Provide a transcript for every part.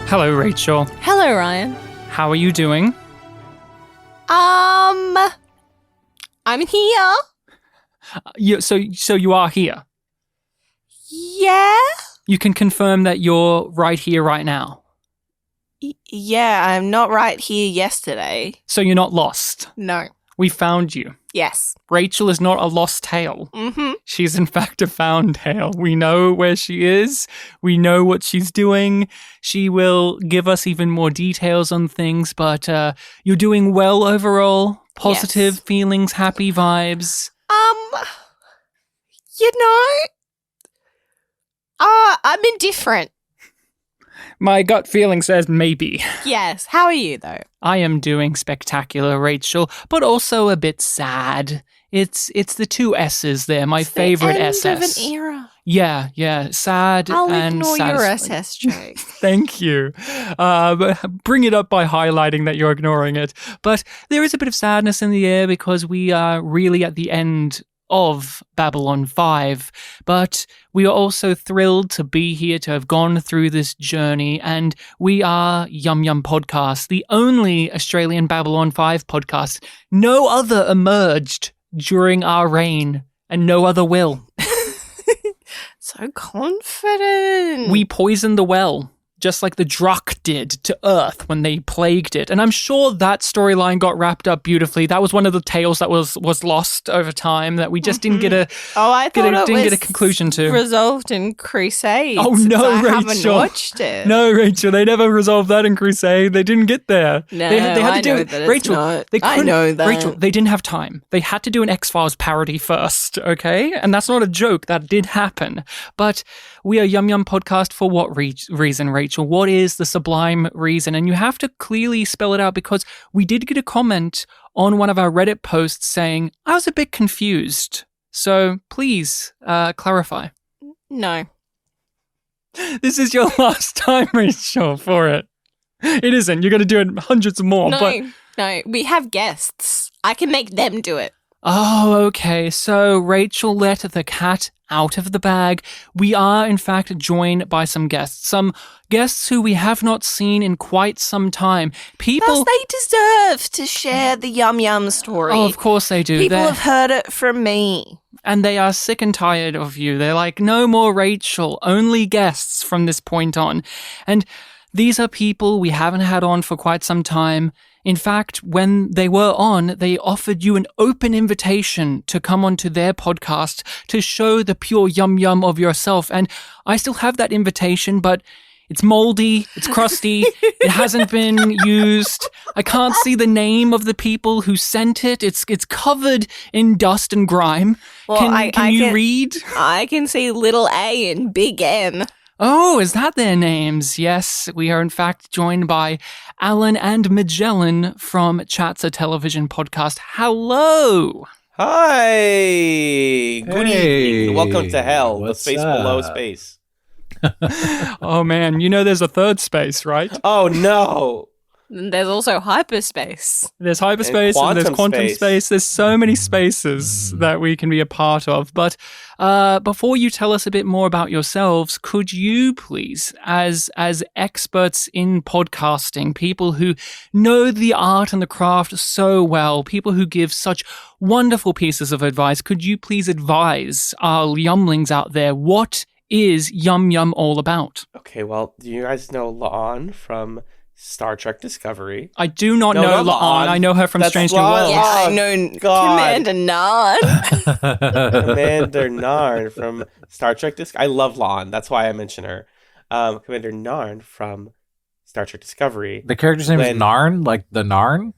Hello, Rachel. Hello, Ryan. How are you doing? I'm here. So you are here. Yeah? You can confirm that you're right here, right now. Yeah, I'm not right here yesterday. So you're not lost. No. We found you. Yes. Rachel is not a lost tale. Mm-hmm. She's in fact a found tale. We know where she is. We know what she's doing. She will give us even more details on things, but you're doing well overall. Positive feelings, happy vibes. I'm indifferent. My gut feeling says maybe. Yes. How are you, though? I am doing spectacular, Rachel, but also a bit sad. It's the two S's there, my favorite SS. The end of an era. Yeah, sad I'll and ignore your satisfying. SS joke. Thank you. Bring it up by highlighting that you're ignoring it. But there is a bit of sadness in the air because we are really at the end of Babylon 5, but we are also thrilled to be here, to have gone through this journey, and we are YumYumPodcast, the only Australian Babylon 5 podcast. No other emerged during our reign, and no other will. So confident. We poisoned the well, just like the Druk did to Earth when they plagued it. And I'm sure that storyline got wrapped up beautifully. That was one of the tales that was lost over time that we just didn't get a conclusion to. Resolved in Crusade. Oh no, I Rachel! haven't watched it. No, Rachel, they never resolved that in Crusade. They didn't get there. No, they had to I do know it. that it's Rachel, not. they couldn't. I know that. Rachel, they didn't have time. They had to do an X-Files parody first, okay? And that's not a joke. That did happen. But we are YumYumPodcast for what reason, Rachel? What is the sublime reason? And you have to clearly spell it out because we did get a comment on one of our Reddit posts saying, I was a bit confused. So please clarify. No. This is your last time, Rachel, for it. It isn't. You're going to do it hundreds more. No. We have guests. I can make them do it. Oh, okay. So Rachel let the cat out of the bag. We are, in fact, joined by some guests who we have not seen in quite some time. Thus, they deserve to share the Yum Yum story. Oh, of course they do. People have heard it from me. And they are sick and tired of you. They're like, no more Rachel, only guests from this point on. And these are people we haven't had on for quite some time. In fact, when they were on, they offered you an open invitation to come onto their podcast to show the pure yum yum of yourself. And I still have that invitation, but it's moldy, it's crusty, it hasn't been used. I can't see the name of the people who sent it. It's covered in dust and grime. Well, can you read? I can see little A and big N. Oh, is that their names? Yes, we are in fact joined by Alan and Magellan from Chatz, a television podcast. Hello! Hi! Good evening. Welcome to hell, the space below space. Oh man, you know there's a third space, right? Oh no! There's also hyperspace. There's hyperspace and there's quantum space. There's so many spaces that we can be a part of. But before you tell us a bit more about yourselves, could you please, as experts in podcasting, people who know the art and the craft so well, people who give such wonderful pieces of advice, could you please advise our yumlings out there, what is Yum Yum all about? Okay, well, do you guys know La'an from Star Trek Discovery? I do not know La'an. I know her from Strange New Worlds. Yeah, I know Commander Narn. Commander Narn from Star Trek Discovery. I love La'an. That's why I mention her. Commander Narn from Star Trek Discovery. The character's name is Narn? Like the Narn?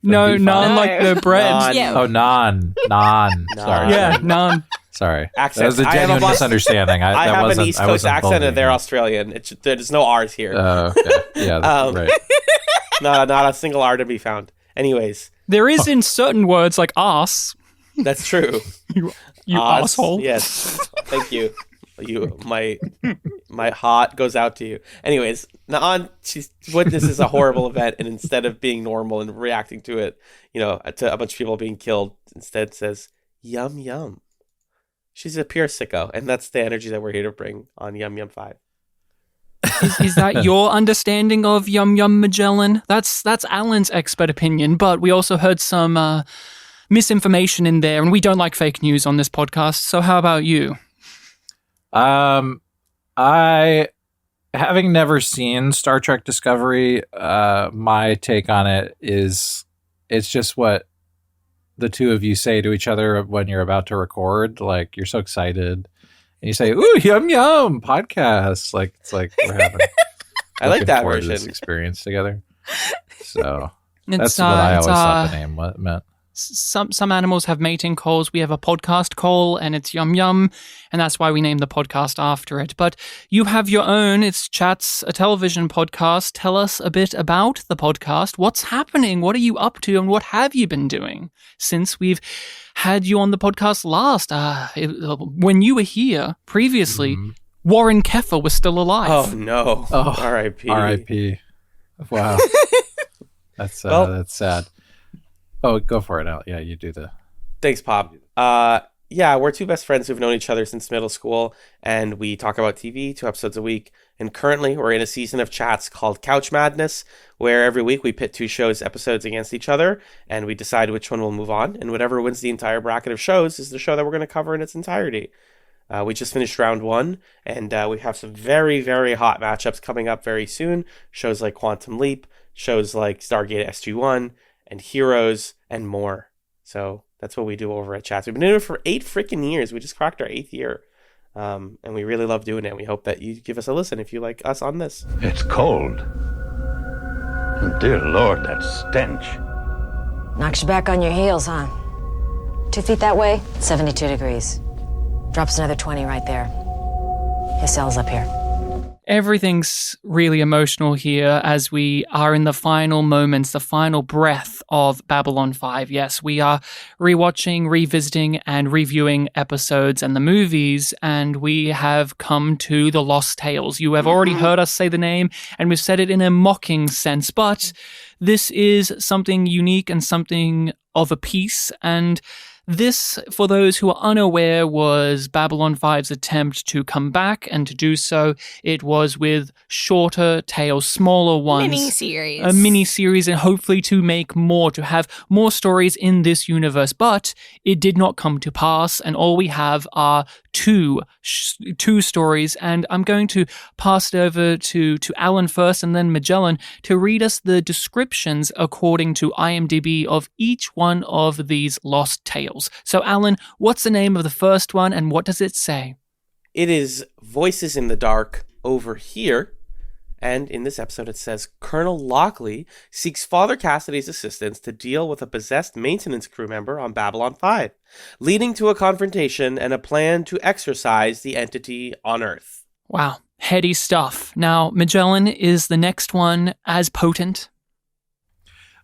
No, Narn like the bread. Yeah. Oh, Nan. Sorry. Yeah, Narn. Sorry. Accent. That was a genuine misunderstanding. I have an East Coast accent and they're Australian. There's no R's here. Oh, okay. Yeah, right. Not a single R to be found. Anyways. There is in certain words like arse. That's true. you asshole. Yes. Thank you. My heart goes out to you. Anyways, Naan, she's witnesses a horrible event, and instead of being normal and reacting to it, to a bunch of people being killed, instead says, yum yum. She's a pure sicko, and that's the energy that we're here to bring on Yum Yum 5. Is that your understanding of Yum Yum Magellan? That's Alan's expert opinion, but we also heard some misinformation in there, and we don't like fake news on this podcast. So how about you? I, having never seen Star Trek Discovery, my take on it is it's just what the two of you say to each other when you're about to record. Like, you're so excited. And you say, "Ooh, Yum Yum podcast!" Like it's like we're having. I like that forward to version. this experience together. So that's what I always thought the name meant. Some animals have mating calls. We have a podcast call, and it's Yum Yum, and that's why we named the podcast after it. But you have your own. It's Chatz, a television podcast. Tell us a bit about the podcast. What's happening? What are you up to? And what have you been doing since we've had you on the podcast last? When you were here previously, Warren Keffer was still alive. Oh, no. Oh, R.I.P. R.I.P. Wow. That's sad. Oh, go for it, Al. Yeah, you do the... Thanks, Pop. Yeah, we're two best friends who've known each other since middle school, and we talk about TV 2 episodes a week. And currently, we're in a season of chats called Couch Madness, where every week we pit 2 shows episodes against each other, and we decide which one will move on. And whatever wins the entire bracket of shows is the show that we're going to cover in its entirety. We just finished round 1, and we have some very, very hot matchups coming up very soon. Shows like Quantum Leap, shows like Stargate SG-1, and Heroes, and more. So that's what we do over at Chatz. We've been doing it for 8 freaking years. We just cracked our 8th year. And we really love doing it. We hope that you give us a listen if you like us on this. It's cold. Dear Lord, that stench. Knocks you back on your heels, huh? 2 feet that way, 72 degrees. Drops another 20 right there. His cell's up here. Everything's really emotional here as we are in the final moments, the final breath of Babylon 5. Yes, we are rewatching, revisiting, and reviewing episodes and the movies, and we have come to The Lost Tales. You have already heard us say the name, and we've said it in a mocking sense, but this is something unique and something of a piece, and this, for those who are unaware, was Babylon 5's attempt to come back, and to do so, it was with shorter tales, smaller ones. Mini-series. A mini-series, and hopefully to make more, to have more stories in this universe. But it did not come to pass, and all we have are two stories, and I'm going to pass it over to Alan first and then Magellan to read us the descriptions according to IMDb of each one of these lost tales. So Alan, what's the name of the first one and what does it say? It is Voices in the Dark Over Here. And in this episode, it says, Colonel Lockley seeks Father Cassidy's assistance to deal with a possessed maintenance crew member on Babylon 5, leading to a confrontation and a plan to exorcise the entity on Earth. Wow, heady stuff. Now, Magellan, is the next one as potent?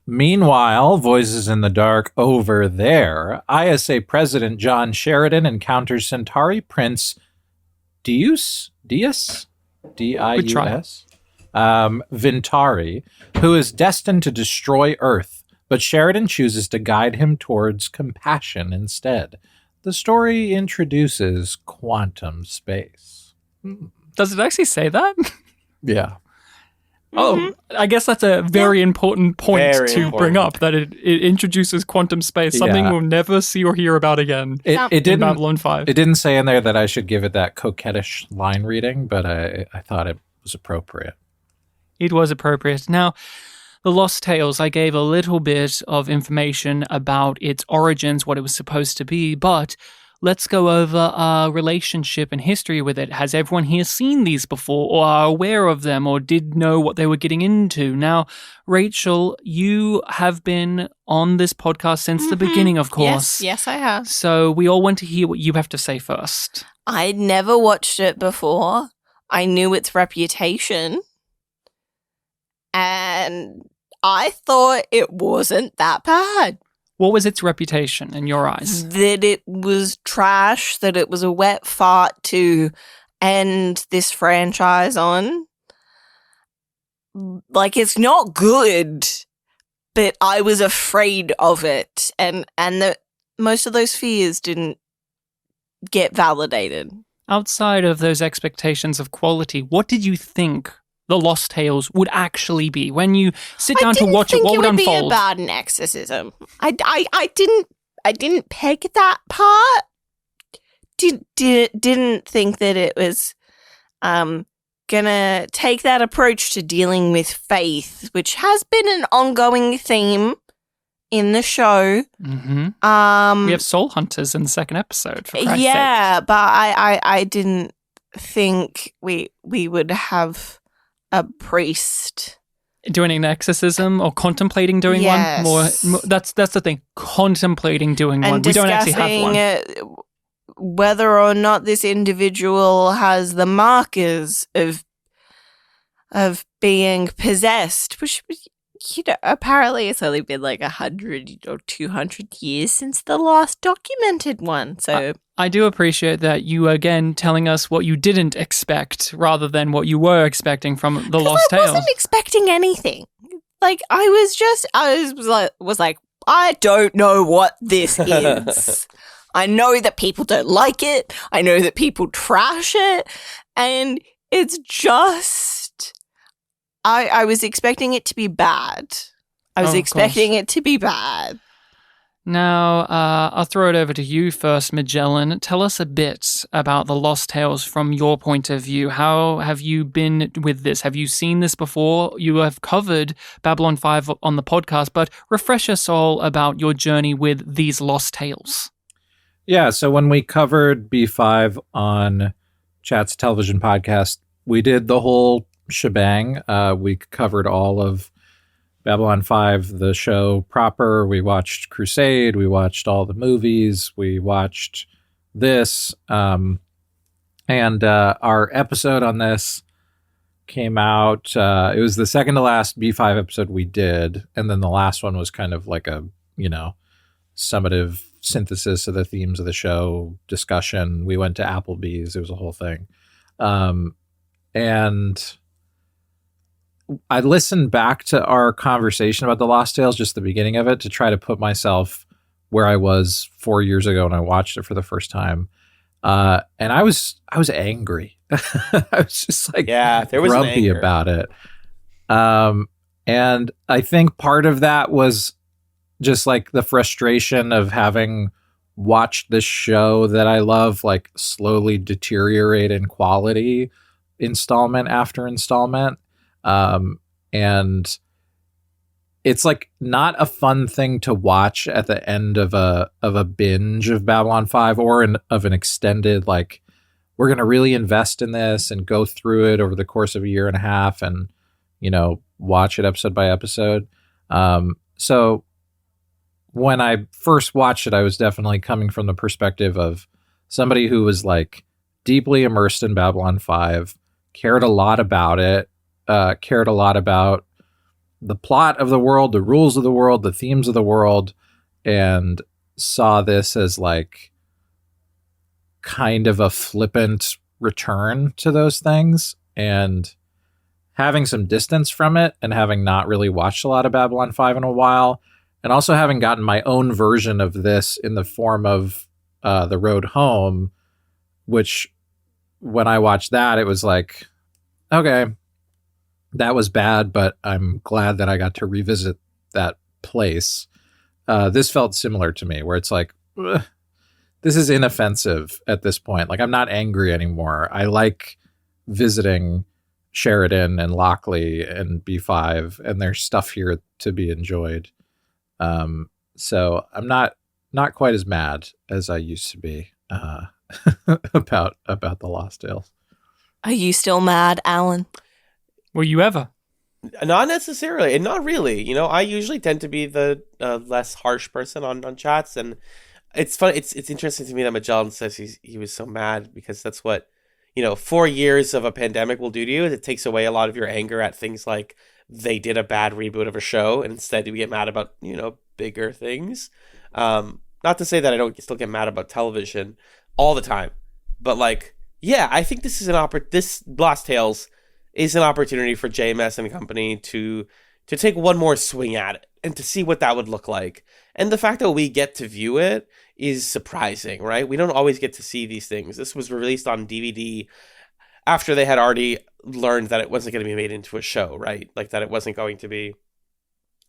Meanwhile, Voices in the Dark over there, ISA President John Sheridan encounters Centauri Prince Dius? D-I-U-S? Vintari, who is destined to destroy Earth, but Sheridan chooses to guide him towards compassion instead. The story introduces quantum space. Does it actually say that? Yeah. Oh, I guess that's a very important point Very to important. bring up, that it introduces quantum space, something Yeah. we'll never see or hear about again It in didn't. Babylon 5. It didn't say in there that I should give it that coquettish line reading, but I thought it was appropriate. It was appropriate. Now, The Lost Tales, I gave a little bit of information about its origins, what it was supposed to be, but let's go over our relationship and history with it. Has everyone here seen these before, or are aware of them, or did know what they were getting into? Now, Rachel, you have been on this podcast since the beginning, of course. Yes, I have. So we all want to hear what you have to say first. I'd never watched it before. I knew its reputation. And I thought it wasn't that bad. What was its reputation in your eyes? That it was trash, that it was a wet fart to end this franchise on. Like, it's not good, but I was afraid of it. And that most of those fears didn't get validated. outside of those expectations of quality, what did you think the Lost Tales would actually be when you sit down to watch it? What would unfold? I didn't think it would be about an exorcism. I didn't peg that part. Didn't think that it was gonna take that approach to dealing with faith, which has been an ongoing theme in the show. Mm-hmm. We have soul hunters in the second episode, for Christ's sake. But I didn't think we would have a priest doing an exorcism or contemplating doing one. More that's the thing. Contemplating doing one. We don't actually have one. Whether or not this individual has the markers of being possessed, which, you know, apparently it's only been like 100 or 200 years since the last documented one. So I do appreciate that you are again telling us what you didn't expect rather than what you were expecting from the Lost Tales. I wasn't expecting anything. Like I was like, I don't know what this is. I know that people don't like it. I know that people trash it. And it's just... I was expecting it to be bad. I was expecting it to be bad. Now, I'll throw it over to you first, Magellan. Tell us a bit about the Lost Tales from your point of view. How have you been with this? Have you seen this before? You have covered Babylon 5 on the podcast, but refresh us all about your journey with these Lost Tales. Yeah, so when we covered B5 on Chatz television podcast, we did the whole shebang. We covered all of Babylon 5, the show proper. We watched Crusade. We watched all the movies. We watched this. And our episode on this came out. It was the second to last B5 episode we did. And then the last one was kind of like a, summative synthesis of the themes of the show, discussion. We went to Applebee's. It was a whole thing. And I listened back to our conversation about the Lost Tales, just the beginning of it, to try to put myself where I was 4 years ago when I watched it for the first time. And I was angry. I was just like there was grumpy about it. And I think part of that was just like the frustration of having watched this show that I love, like slowly deteriorate in quality installment after installment. And it's like not a fun thing to watch at the end of a binge of Babylon 5 or of an extended, like, we're going to really invest in this and go through it over the course of a year and a half and, watch it episode by episode. So when I first watched it, I was definitely coming from the perspective of somebody who was like deeply immersed in Babylon 5, cared a lot about it, cared a lot about the plot of the world, the rules of the world, the themes of the world, and saw this as like kind of a flippant return to those things. And having some distance from it and having not really watched a lot of Babylon 5 in a while, and also having gotten my own version of this in the form of The Road Home, which when I watched that, it was like, okay, that was bad, but I'm glad that I got to revisit that place. This felt similar to me, where it's like, this is inoffensive at this point. Like, I'm not angry anymore. I like visiting Sheridan and Lockley and B5, and there's stuff here to be enjoyed. So I'm not quite as mad as I used to be about the Lost Tales. Are you still mad, Alan? Were you ever? Not necessarily, and not really. I usually tend to be the less harsh person on chats, and it's fun. It's interesting to me that Magellan says he was so mad, because that's what 4 years of a pandemic will do to you. It takes away a lot of your anger at things like they did a bad reboot of a show, and instead we get mad about bigger things. Not to say that I don't still get mad about television all the time, but I think this is this Lost Tales is an opportunity for JMS and company to to take one more swing at it and to see what that would look like. And the fact that we get to view it is surprising, right? We don't always get to see these things. This was released on DVD after they had already learned that it wasn't going to be made into a show, right? Like that it wasn't going to be.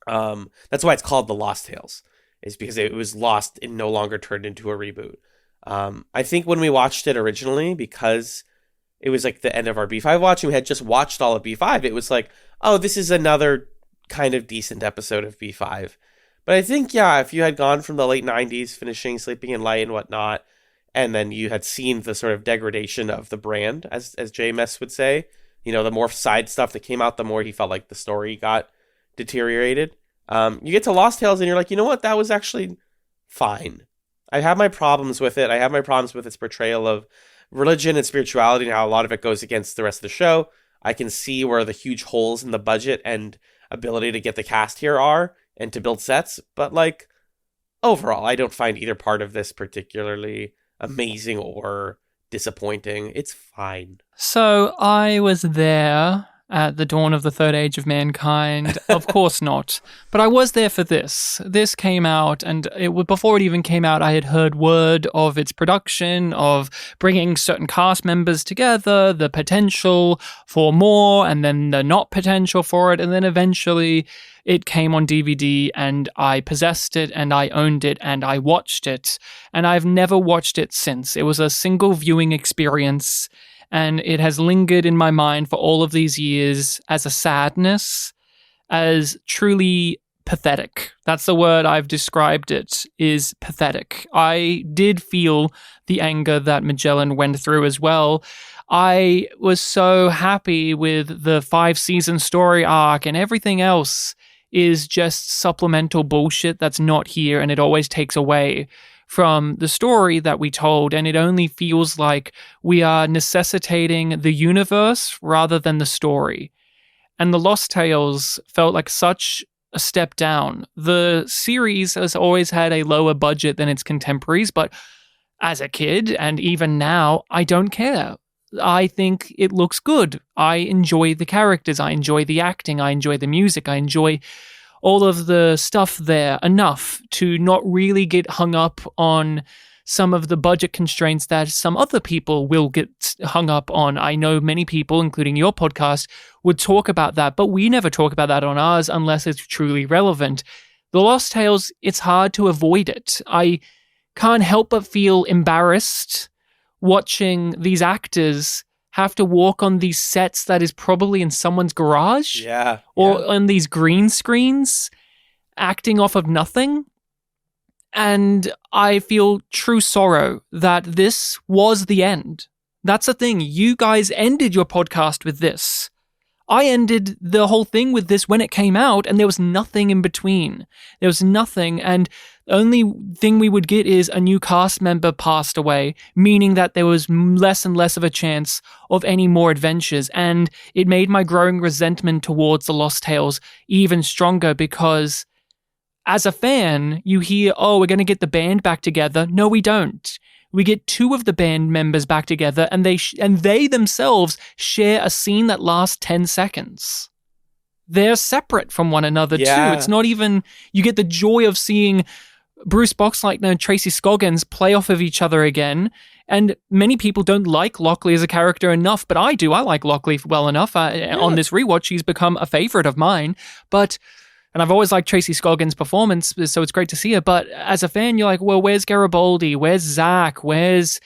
That's why it's called The Lost Tales, is because it was lost and no longer turned into a reboot. I think when we watched it originally, because it was like the end of our B5 watch, and we had just watched all of B5, it was like, oh, this is another kind of decent episode of B5. But I think, yeah, if you had gone from the late 90s, finishing Sleeping in Light and whatnot, and then you had seen the sort of degradation of the brand, as JMS would say, you know, the more side stuff that came out, the more he felt like the story got deteriorated. You get to Lost Tales and you're like, you know what, that was actually fine. I have my problems with it. I have my problems with its portrayal of religion and spirituality and how a lot of it goes against the rest of the show. I can see where the huge holes in the budget and ability to get the cast here are and to build sets. But like, overall, I don't find either part of this particularly amazing or disappointing. It's fine. So I was there at the dawn of the third age of mankind. Of course not. But I was there for this. This came out, and before it even came out, I had heard word of its production, of bringing certain cast members together, the potential for more, and then the not potential for it, and then eventually it came on DVD, and I possessed it, and I owned it, and I watched it, and I've never watched it since. It was a single viewing experience, and it has lingered in my mind for all of these years as a sadness, as truly pathetic. That's the word I've described it, is pathetic. I did feel the anger that Magellan went through as well. I was so happy with the 5-season story arc, and everything else is just supplemental bullshit that's not here, and it always takes away from the story that we told, and it only feels like we are necessitating the universe rather than the story. And The Lost Tales felt like such a step down. The series has always had a lower budget than its contemporaries, but as a kid, and even now, I don't care. I think it looks good. I enjoy the characters, I enjoy the acting, I enjoy the music, I enjoy all of the stuff there enough to not really get hung up on some of the budget constraints that some other people will get hung up on. I know many people, including your podcast, would talk about that, but we never talk about that on ours unless it's truly relevant. The Lost Tales, it's hard to avoid it. I can't help but feel embarrassed watching these actors have to walk on these sets that is probably in someone's garage, or on these green screens, acting off of nothing. And I feel true sorrow that this was the end. That's the thing. You guys ended your podcast with this. I ended the whole thing with this when it came out, and there was nothing in between. There was nothing, and the only thing we would get is a new cast member passed away, meaning that there was less and less of a chance of any more adventures, and it made my growing resentment towards The Lost Tales even stronger, because as a fan, you hear, oh, we're going to get the band back together. No, we don't. We get 2 of the band members back together, and they themselves share a scene that lasts 10 seconds. They're separate from one another, too. It's not even... You get the joy of seeing Bruce Boxleitner and Tracy Scoggins play off of each other again, and many people don't like Lockley as a character enough, but I do. I like Lockley well enough. On this rewatch, he's become a favorite of mine, and I've always liked Tracy Scoggins' performance, so it's great to see her. But as a fan, you're like, well, where's Garibaldi? Where's Zach? Where's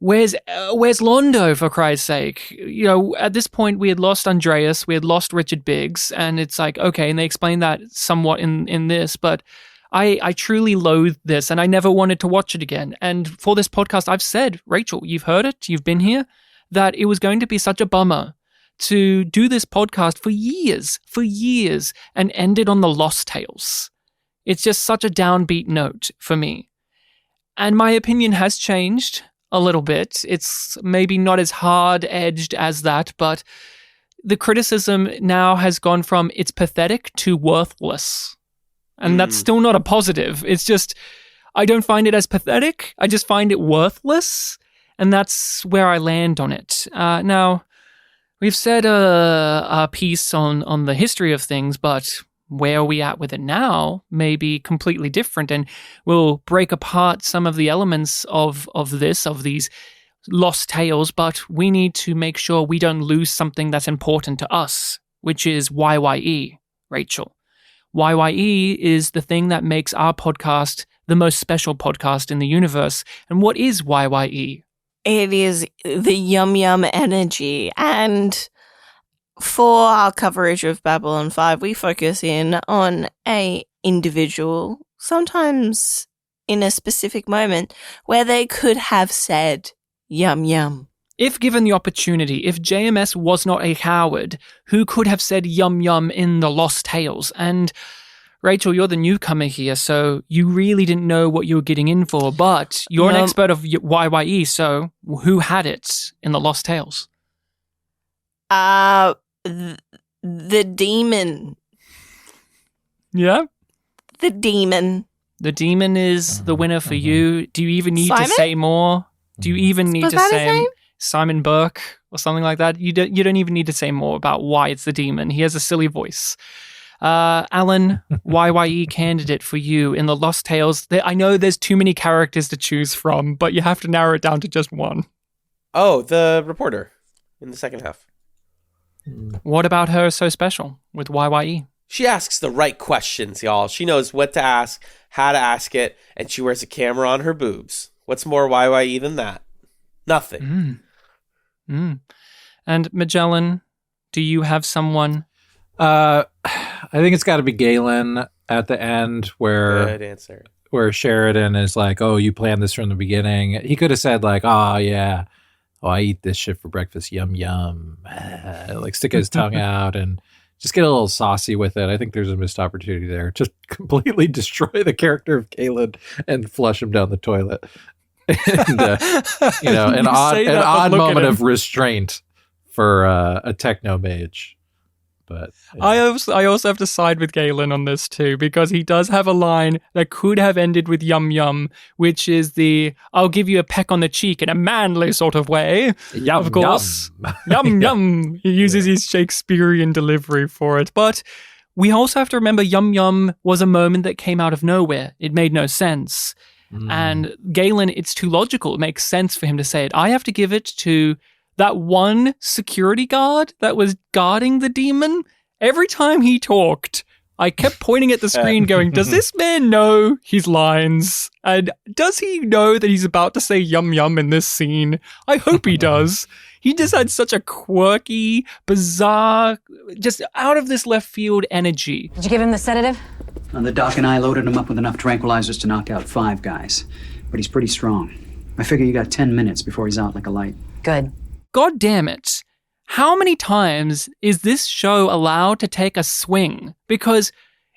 Londo, for Christ's sake? You know, at this point, we had lost Andreas, we had lost Richard Biggs, and it's like, okay, and they explain that somewhat in this, but I truly loathe this, and I never wanted to watch it again. And for this podcast, I've said, Rachel, you've heard it, you've been here, that it was going to be such a bummer to do this podcast for years, and end it on The Lost Tales. It's just such a downbeat note for me. And my opinion has changed a little bit. It's maybe not as hard-edged as that, but the criticism now has gone from it's pathetic to worthless. And that's still not a positive. It's just, I don't find it as pathetic. I just find it worthless. And that's where I land on it. Now, We've said a piece on the history of things, but where are we at with it now may be completely different, and we'll break apart some of the elements of these lost tales, but we need to make sure we don't lose something that's important to us, which is YYE, Rachel. YYE is the thing that makes our podcast the most special podcast in the universe. And what is YYE? It is the Yum Yum energy. And for our coverage of Babylon 5, we focus in on a individual, sometimes in a specific moment, where they could have said yum yum. If given the opportunity, if JMS was not a coward, who could have said yum yum in the Lost Tales? And Rachel, you're the newcomer here, so you really didn't know what you were getting in for, but you're an expert of YYE, so who had it in the Lost Tales? The demon. Yeah? The demon. The demon is the winner for you. Do you even need Simon? to say more? Do you even need Was to that his say name? Simon Burke or something like that? You don't even need to say more about why it's the demon. He has a silly voice. Alan, YYE candidate for you in the Lost Tales. I know there's too many characters to choose from, but you have to narrow it down to just one. Oh, the reporter in the second half. What about her is so special with YYE? She asks the right questions, y'all. She knows what to ask, how to ask it, and she wears a camera on her boobs. What's more YYE than that? Nothing. And Magellan, do you have someone? I think it's got to be Galen at the end Good answer. where Sheridan is like, oh, you planned this from the beginning. He could have said like, oh, yeah. Oh, I eat this shit for breakfast. Yum, yum. Like stick his tongue out and just get a little saucy with it. I think there's a missed opportunity there. Just completely destroy the character of Galen and flush him down the toilet. And, an odd moment of restraint for a techno mage. But I also have to side with Galen on this too, because he does have a line that could have ended with yum yum, which is the I'll give you a peck on the cheek in a manly sort of way. Yum, of course. yum. Yum yum. He uses his Shakespearean delivery for it. But we also have to remember yum yum was a moment that came out of nowhere. It made no sense. And Galen, it's too logical. It makes sense for him to say it. I have to give it to that one security guard that was guarding the demon. Every time he talked, I kept pointing at the screen going, does this man know his lines? And does he know that he's about to say yum yum in this scene? I hope he does. He just had such a quirky, bizarre, just out of this left field energy. Did you give him the sedative? The doc and I loaded him up with enough tranquilizers to knock out 5 guys. But he's pretty strong. I figure you got 10 minutes before he's out like a light. Good. God damn it. How many times is this show allowed to take a swing? Because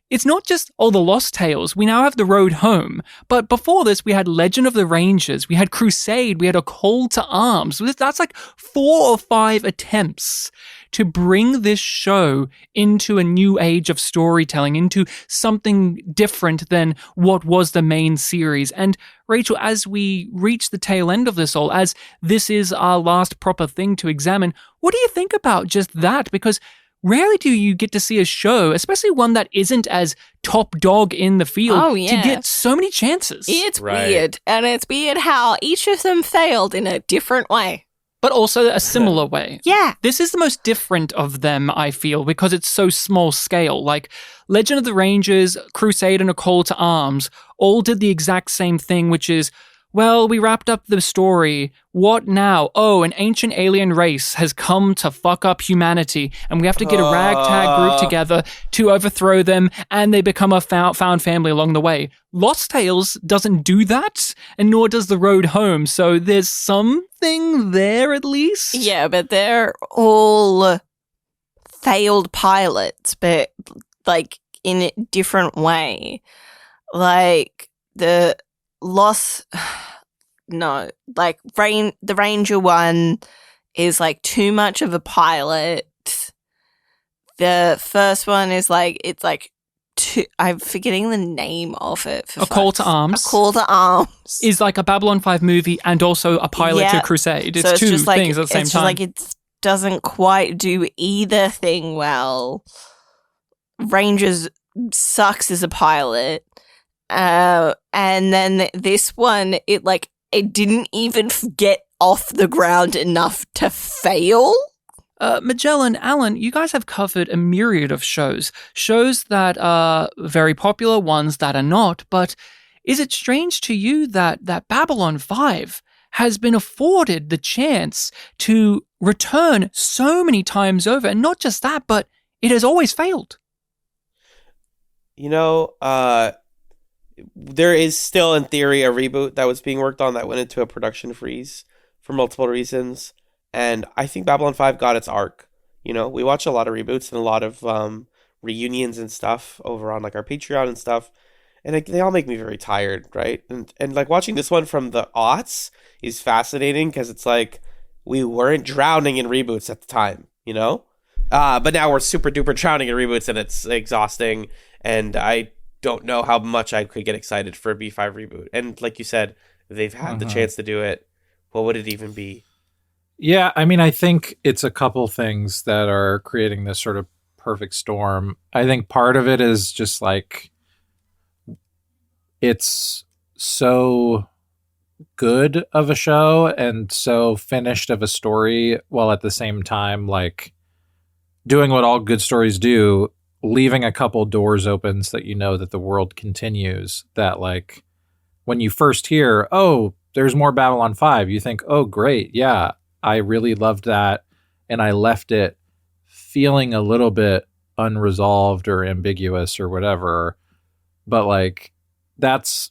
it's not just, the Lost Tales. We now have The Road Home. But before this, we had Legend of the Rangers. We had Crusade. We had A Call to Arms. That's like 4 or 5 attempts to bring this show into a new age of storytelling, into something different than what was the main series. And Rachel, as we reach the tail end of this all, as this is our last proper thing to examine, what do you think about just that? Because rarely do you get to see a show, especially one that isn't as top dog in the field, to get so many chances. It's weird. And it's weird how each of them failed in a different way. But also a similar way. Yeah. This is the most different of them, I feel, because it's so small scale. Like Legend of the Rangers, Crusade, and A Call to Arms all did the exact same thing, which is, well, we wrapped up the story. What now? Oh, an ancient alien race has come to fuck up humanity, and we have to get a ragtag group together to overthrow them, and they become a found family along the way. Lost Tales doesn't do that, and nor does The Road Home, so there's something there at least. Yeah, but they're all failed pilots, but like in a different way. Like the Lost... No, like the Ranger one is like too much of a pilot. The first one is like, it's like I'm forgetting the name of it. A Call to Arms. A Call to Arms is like a Babylon 5 movie and also a pilot to Crusade. It's so two just like, things at the same time. Just like it doesn't quite do either thing well. Rangers sucks as a pilot. And then this one, it didn't even get off the ground enough to fail. Magellan, Alan, you guys have covered a myriad of shows that are very popular, ones that are not, but is it strange to you that Babylon 5 has been afforded the chance to return so many times over, and not just that, but it has always failed? You know, there is still, in theory, a reboot that was being worked on that went into a production freeze for multiple reasons. And I think Babylon 5 got its arc. You know, we watch a lot of reboots and a lot of reunions and stuff over on like our Patreon and stuff. And they all make me very tired, right? And like watching this one from the aughts is fascinating because it's like we weren't drowning in reboots at the time, you know? But now we're super duper drowning in reboots and it's exhausting. And I don't know how much I could get excited for a B5 reboot. And like you said, they've had the chance to do it. What would it even be? Yeah, I mean, I think it's a couple things that are creating this sort of perfect storm. I think part of it is just like it's so good of a show and so finished of a story, while at the same time like doing what all good stories do, leaving a couple doors open so that you know that the world continues. That like when you first hear, oh, there's more Babylon 5, you think, oh, great, yeah, I really loved that, and I left it feeling a little bit unresolved or ambiguous or whatever. But like that's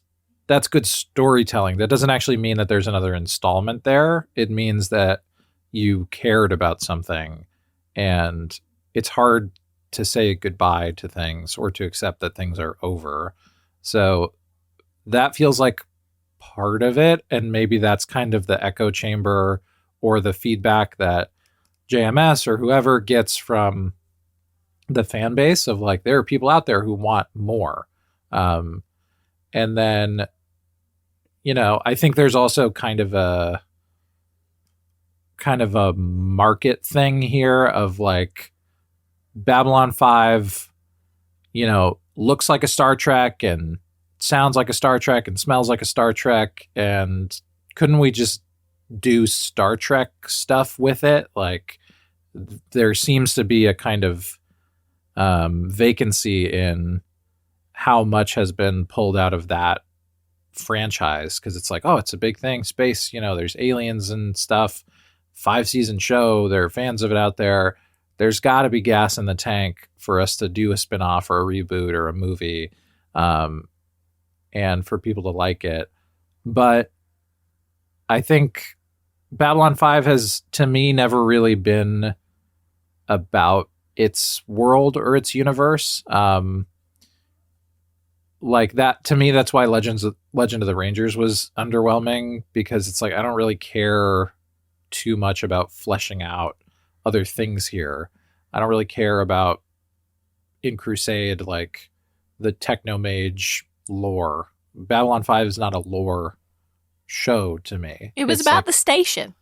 good storytelling. That doesn't actually mean that there's another installment there. It means that you cared about something, and it's hard to say goodbye to things or to accept that things are over. So that feels like part of it, and maybe that's kind of the echo chamber or the feedback that JMS or whoever gets from the fan base of like, there are people out there who want more. And then, you know, I think there's also kind of a market thing here of like Babylon 5, you know, looks like a Star Trek and sounds like a Star Trek and smells like a Star Trek. And couldn't we just do Star Trek stuff with it? Like there seems to be a kind of vacancy in how much has been pulled out of that franchise, because it's like, oh, it's a big thing, space, you know, there's aliens and stuff, 5-season show, there are fans of it out there. There's got to be gas in the tank for us to do a spinoff or a reboot or a movie, and for people to like it. But I think Babylon 5 has, to me, never really been about its world or its universe. Like that, to me, that's why Legend of the Rangers was underwhelming, because it's like, I don't really care too much about fleshing out other things here. I don't really care about in Crusade, like the Technomage lore. Babylon 5 is not a lore show to me. It was about the station.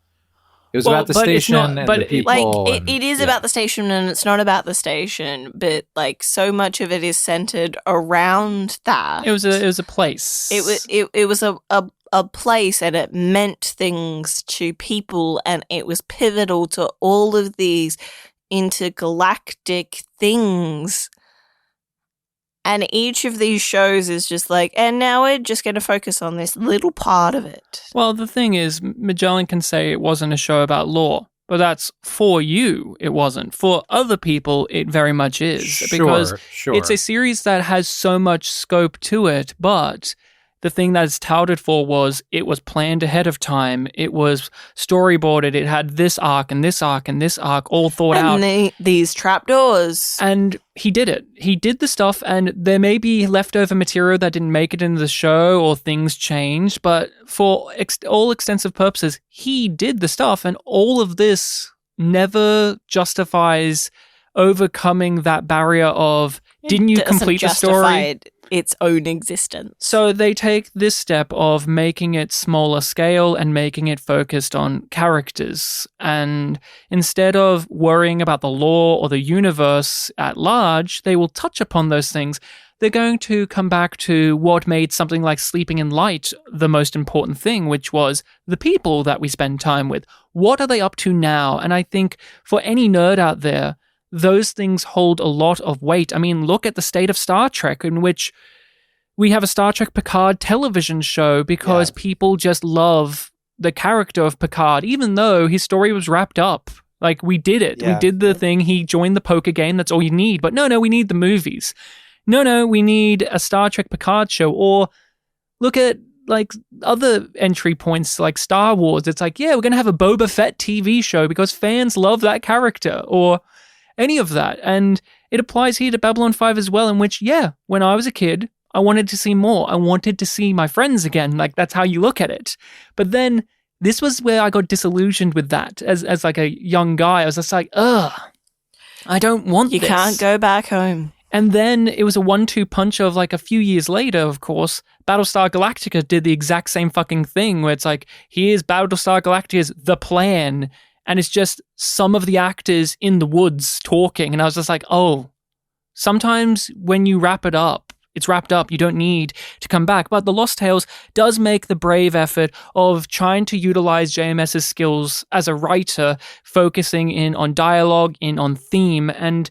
It was about the station and the people. Like, it is about the station, and it's not about the station, but like so much of it is centered around that. It was a place. It was a place, and it meant things to people, and it was pivotal to all of these intergalactic things. And each of these shows is just like, and now we're just going to focus on this little part of it. Well, the thing is, Magellan can say it wasn't a show about lore, but that's for you, it wasn't. For other people, it very much is. Because it's a series that has so much scope to it, but the thing that it's touted for was it was planned ahead of time. It was storyboarded. It had this arc and this arc and this arc all thought out. And these trapdoors. And he did it. He did the stuff, and there may be leftover material that didn't make it into the show or things changed, but for all extensive purposes, he did the stuff, and all of this never justifies overcoming that barrier of, didn't you complete the story? its own existence. So they take this step of making it smaller scale and making it focused on characters. And instead of worrying about the lore or the universe at large, they will touch upon those things. They're going to come back to what made something like Sleeping in Light the most important thing, which was the people that we spend time with. What are they up to now? And I think for any nerd out there, those things hold a lot of weight. I mean, look at the state of Star Trek, in which we have a Star Trek Picard television show because people just love the character of Picard, even though his story was wrapped up. Like, we did it. We did the thing. He joined the poker game. That's all you need. But no, we need the movies. No, we need a Star Trek Picard show. Or look at like other entry points like Star Wars. It's like, we're going to have a Boba Fett TV show because fans love that character, or any of that. And it applies here to Babylon 5 as well, in which, when I was a kid, I wanted to see more. I wanted to see my friends again. Like, that's how you look at it. But then this was where I got disillusioned with that as like a young guy. I was just like, I don't want this. You can't go back home. And then it was a 1-2 punch of like a few years later, of course, Battlestar Galactica did the exact same fucking thing where it's like, here's Battlestar Galactica's The Plan. And it's just some of the actors in the woods talking. And I was just like, sometimes when you wrap it up, it's wrapped up. You don't need to come back. But The Lost Tales does make the brave effort of trying to utilize JMS's skills as a writer, focusing in on dialogue, on theme. And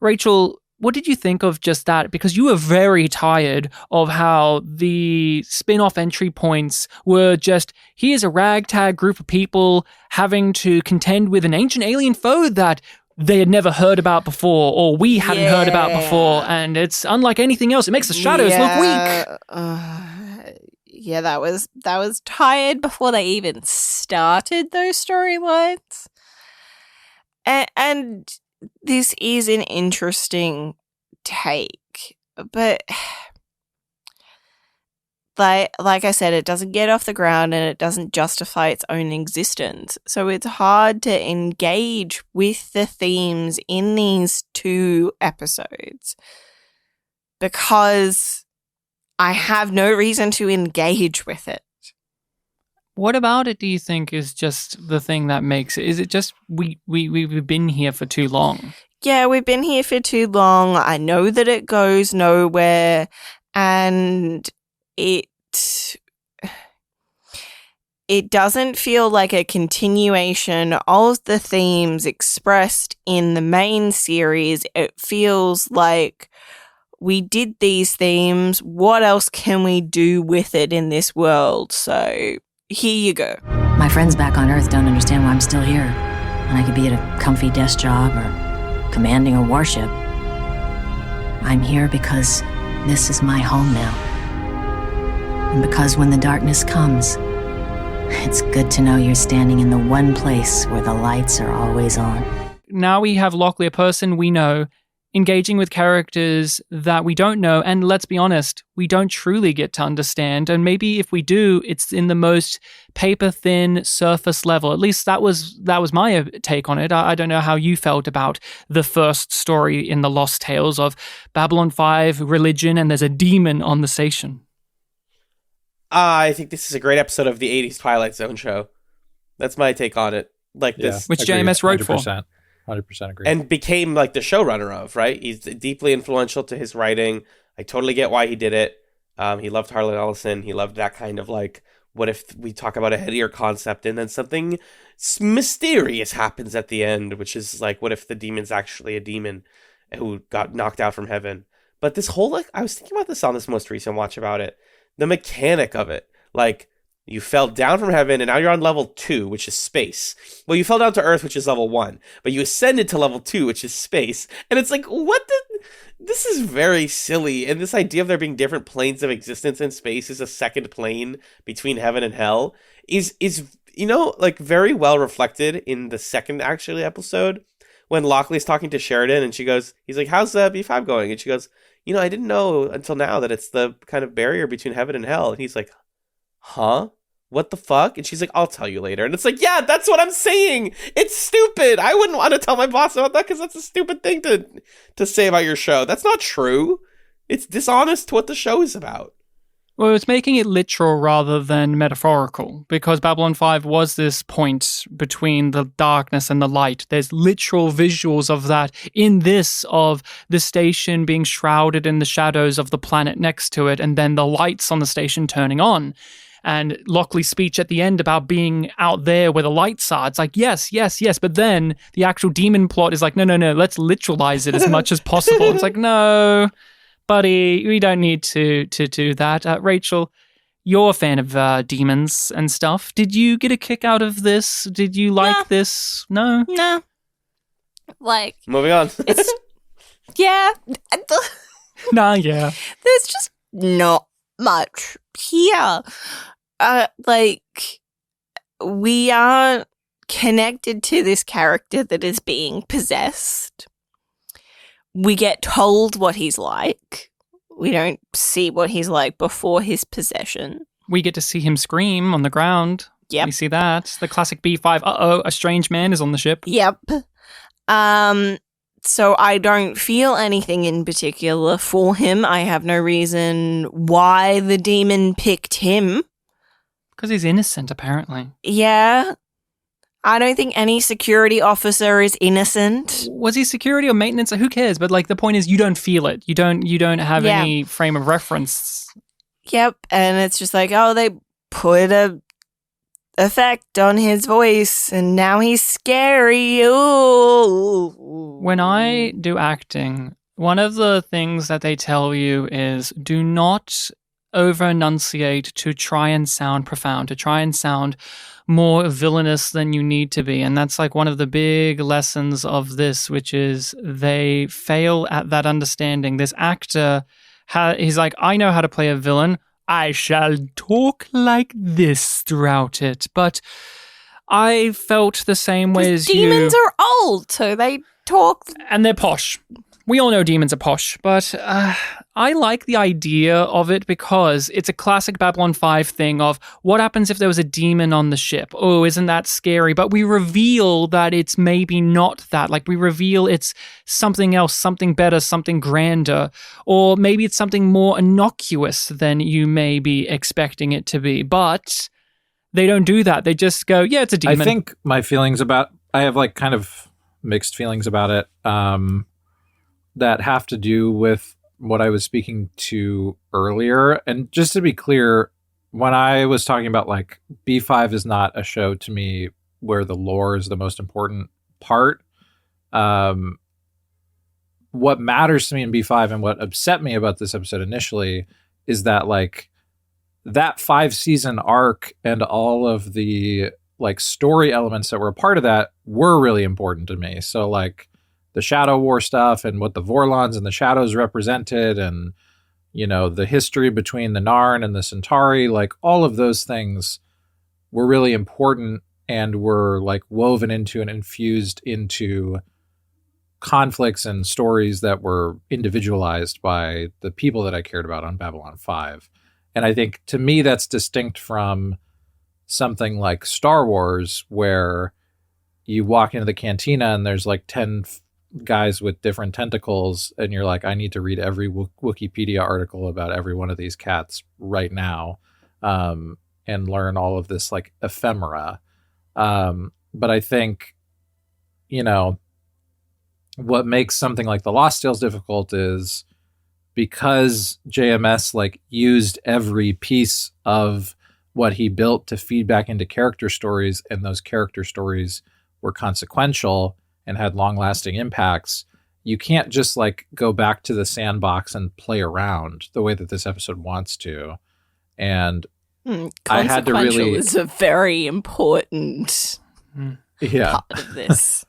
Rachel, what did you think of just that? Because you were very tired of how the spin-off entry points were just, here's a ragtag group of people having to contend with an ancient alien foe that they had never heard about before, or we hadn't heard about before, and it's unlike anything else. It makes the shadows look weak. That was tired before they even started those storylines. And this is an interesting take, but like I said, it doesn't get off the ground and it doesn't justify its own existence. So it's hard to engage with the themes in these 2 episodes because I have no reason to engage with it. What about it do you think is just the thing that makes it? Is it just we've been here for too long? Yeah, we've been here for too long. I know that it goes nowhere, and it doesn't feel like a continuation of the themes expressed in the main series. It feels like we did these themes. What else can we do with it in this world? So here you go. My friends back on Earth don't understand why I'm still here, and I could be at a comfy desk job or commanding a warship. I'm here because this is my home now. And because when the darkness comes, it's good to know you're standing in the one place where the lights are always on. Now we have Lockley, a person we know, engaging with characters that we don't know, and let's be honest, we don't truly get to understand, and maybe if we do, it's in the most paper-thin surface level. At least that was my take on it. I don't know how you felt about the first story in the Lost Tales of Babylon 5, religion, and there's a demon on the station. I think this is a great episode of the 80s Twilight Zone show. That's my take on it. This, which JMS wrote 100%. 100% agree. And became like the showrunner of, right? He's deeply influential to his writing. I totally get why he did it. He loved Harlan Ellison. He loved that kind of like, what if we talk about a headier concept and then something mysterious happens at the end, which is like, what if the demon's actually a demon who got knocked out from heaven? But this whole, I was thinking about this on this most recent watch about it. The mechanic of it, you fell down from heaven and now you're on level 2, which is space. Well, you fell down to Earth, which is level 1, but you ascended to level 2, which is space. And it's like, this is very silly. And this idea of there being different planes of existence in space is a second plane between heaven and hell is very well reflected in the second actually episode when Lockley's talking to Sheridan and he's like, how's B5 going? And she goes, I didn't know until now that it's the kind of barrier between heaven and hell. And he's like, huh? What the fuck? And she's like, I'll tell you later. And it's like, yeah, that's what I'm saying. It's stupid. I wouldn't want to tell my boss about that because that's a stupid thing to say about your show. That's not true. It's dishonest to what the show is about. Well, it's making it literal rather than metaphorical, because Babylon 5 was this point between the darkness and the light. There's literal visuals of that in this, of the station being shrouded in the shadows of the planet next to it, and then the lights on the station turning on. And Lockley's speech at the end about being out there where the lights are, it's like, yes, yes, yes, but then the actual demon plot is like, no, let's literalize it as much as possible. It's like, no... Buddy, we don't need to do that. Rachel, you're a fan of demons and stuff. Did you get a kick out of this? Did you like this? No? No. Like, Moving on. it's, yeah. Nah, yeah. There's just not much here. Like, we are connected to this character that is being possessed. We get told what he's like. We don't see what he's like before his possession. We get to see him scream on the ground. Yep. We see that. The classic B5, a strange man is on the ship. Yep. So I don't feel anything in particular for him. I have no reason why the demon picked him. Because he's innocent, apparently. Yeah. I don't think any security officer is innocent. Was he security or maintenance? Who cares? But like the point is, you don't feel it. You don't have any frame of reference. Yep, and it's just like, oh, they put a effect on his voice, and now he's scary. Ooh. When I do acting, one of the things that they tell you is do not over-enunciate to try and sound profound, to try and sound more villainous than you need to be. And that's like one of the big lessons of this, which is they fail at that understanding. This actor, he's like, I know how to play a villain. I shall talk like this throughout it. But I felt the same way as you. Demons are old, so they talk. And they're posh. We all know demons are posh, but I like the idea of it because it's a classic Babylon 5 thing of what happens if there was a demon on the ship? Oh, isn't that scary? But we reveal that it's maybe not that. Like we reveal it's something else, something better, something grander, or maybe it's something more innocuous than you may be expecting it to be. But they don't do that. They just go, yeah, it's a demon. I think my feelings about, I have like kind of mixed feelings about it. That have to do with what I was speaking to earlier. And just to be clear, when I was talking about like B5 is not a show to me where the lore is the most important part. What matters to me in B5 and what upset me about this episode initially is that like that 5-season arc and all of the like story elements that were a part of that were really important to me. So like the Shadow War stuff and what the Vorlons and the Shadows represented and, you know, the history between the Narn and the Centauri, like all of those things were really important and were like woven into and infused into conflicts and stories that were individualized by the people that I cared about on Babylon 5. And I think to me, that's distinct from something like Star Wars, where you walk into the cantina and there's like 10 guys with different tentacles and you're like, I need to read every Wikipedia article about every one of these cats right now and learn all of this like ephemera. But I think, you know, what makes something like The Lost Tales difficult is because JMS like used every piece of what he built to feed back into character stories, and those character stories were consequential and had long-lasting impacts. You can't just like go back to the sandbox and play around the way that this episode wants to. And I had to really is a very important part of this.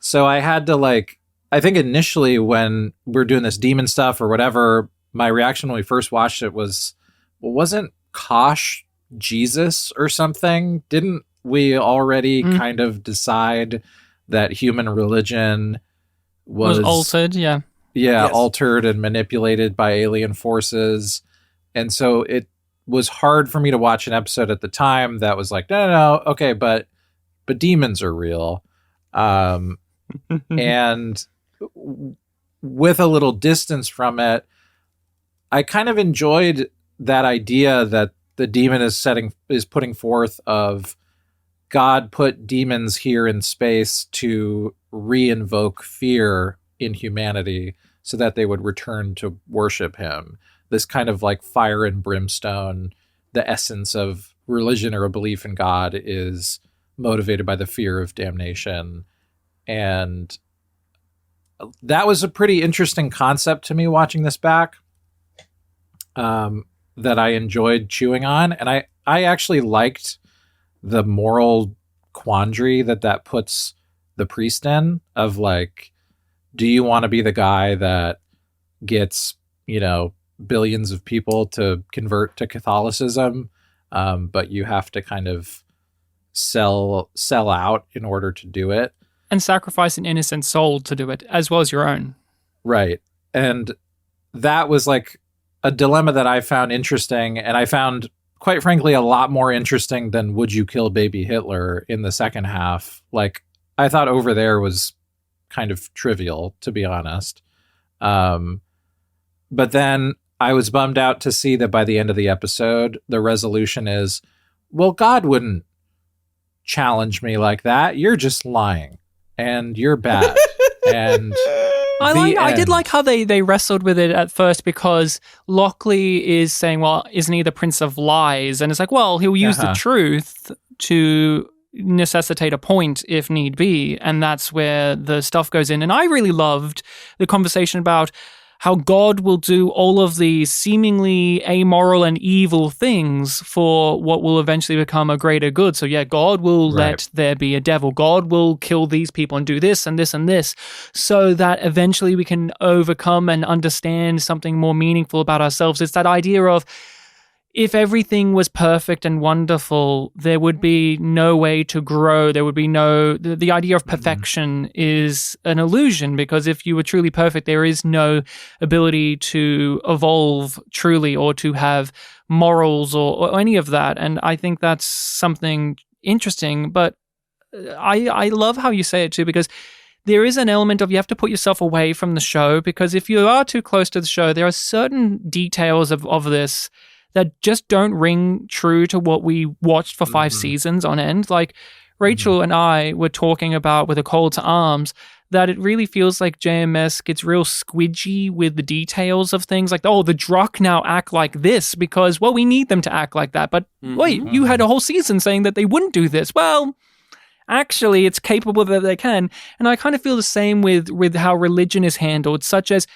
So I had to like, I think initially when we're doing this demon stuff or whatever, my reaction when we first watched it was, well, wasn't Kosh Jesus or something? Didn't we already kind of decide that human religion was altered? Yeah, Yes. altered and manipulated by alien forces. And so it was hard for me to watch an episode at the time that was like, no, okay, but demons are real. And with a little distance from it, I kind of enjoyed that idea that the demon is putting forth of God put demons here in space to re-invoke fear in humanity so that they would return to worship him. This kind of like fire and brimstone, the essence of religion or a belief in God is motivated by the fear of damnation. And that was a pretty interesting concept to me watching this back, that I enjoyed chewing on. And I actually liked the moral quandary that puts the priest in, of like, do you want to be the guy that gets, billions of people to convert to Catholicism, but you have to kind of sell out in order to do it, and sacrifice an innocent soul to do it, as well as your own. Right. And that was like a dilemma that I found interesting, and I found, quite frankly, a lot more interesting than would you kill baby Hitler in the second half. Like, I thought over there was kind of trivial, to be honest. But then I was bummed out to see that by the end of the episode, the resolution is, well, God wouldn't challenge me like that. You're just lying and you're bad. And I did like how they wrestled with it at first, because Lockley is saying, well, isn't he the Prince of Lies? And it's like, well, he'll use the truth to necessitate a point if need be. And that's where the stuff goes in. And I really loved the conversation about how God will do all of these seemingly amoral and evil things for what will eventually become a greater good. So yeah, God will let there be a devil. God will kill these people and do this and this and this, so that eventually we can overcome and understand something more meaningful about ourselves. It's that idea of, if everything was perfect and wonderful, there would be no way to grow. There would be the idea of perfection is an illusion, because if you were truly perfect, there is no ability to evolve truly or to have morals or any of that. And I think that's something interesting. But I love how you say it too, because there is an element of, you have to put yourself away from the show, because if you are too close to the show, there are certain details of this that just don't ring true to what we watched for 5 seasons on end. Like, Rachel and I were talking about, with a call to arms, that it really feels like JMS gets real squidgy with the details of things. Like, oh, the Druck now act like this because, well, we need them to act like that. But wait, you had a whole season saying that they wouldn't do this. Well, actually, it's capable that they can. And I kind of feel the same with how religion is handled, such as,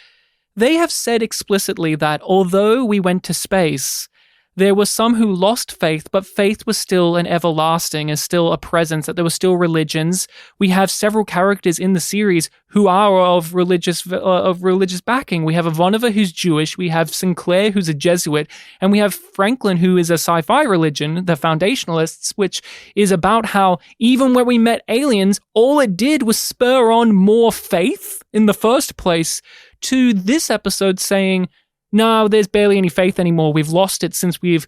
they have said explicitly that although we went to space, there were some who lost faith, but faith was still an everlasting, is still a presence, that there were still religions. We have several characters in the series who are of religious backing. We have Ivanova, who's Jewish. We have Sinclair, who's a Jesuit. And we have Franklin, who is a sci-fi religion, the Foundationalists, which is about how even when we met aliens, all it did was spur on more faith in the first place, to this episode saying, no, there's barely any faith anymore. We've lost it since we've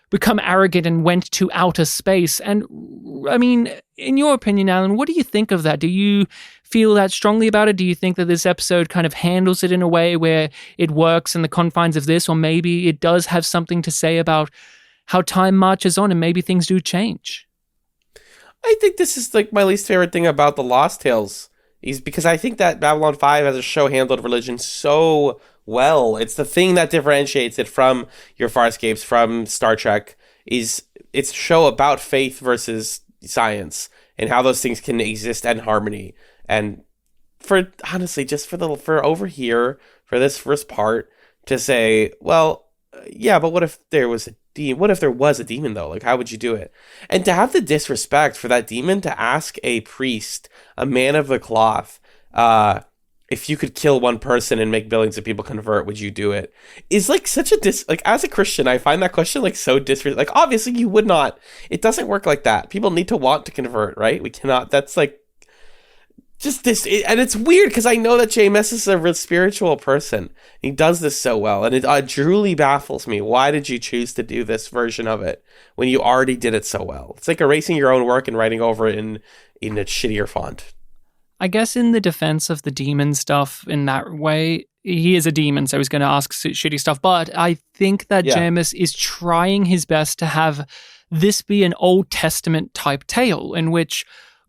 become arrogant and went to outer space. And I mean, in your opinion, Alan, what do you think of that? Do you feel that strongly about it? Do you think that this episode kind of handles it in a way where it works in the confines of this, or maybe it does have something to say about how time marches on and maybe things do change? I think this is like my least favorite thing about the Lost Tales, is because I think that Babylon 5 as a show handled religion so well. It's the thing that differentiates it from your Farscapes, from Star Trek, is it's a show about faith versus science and how those things can exist in harmony. And for honestly, just for over here, for this first part, to say, well, yeah, but what if there was a demon? What if there was a demon though? Like, how would you do it? And to have the disrespect for that demon to ask a priest, a man of the cloth, if you could kill one person and make billions of people convert, would you do it? Is like such a like, as a Christian, I find that question like so like, obviously you would not. It doesn't work like that. People need to want to convert, right? We cannot. That's like just this, and it's weird because I know that JMS is a real spiritual person. He does this so well, and it truly baffles me. Why did you choose to do this version of it when you already did it so well? It's like erasing your own work and writing over it in a shittier font. I guess in the defense of the demon stuff in that way, he is a demon, so he's going to ask shitty stuff. But I think that JMS is trying his best to have this be an Old Testament type tale in which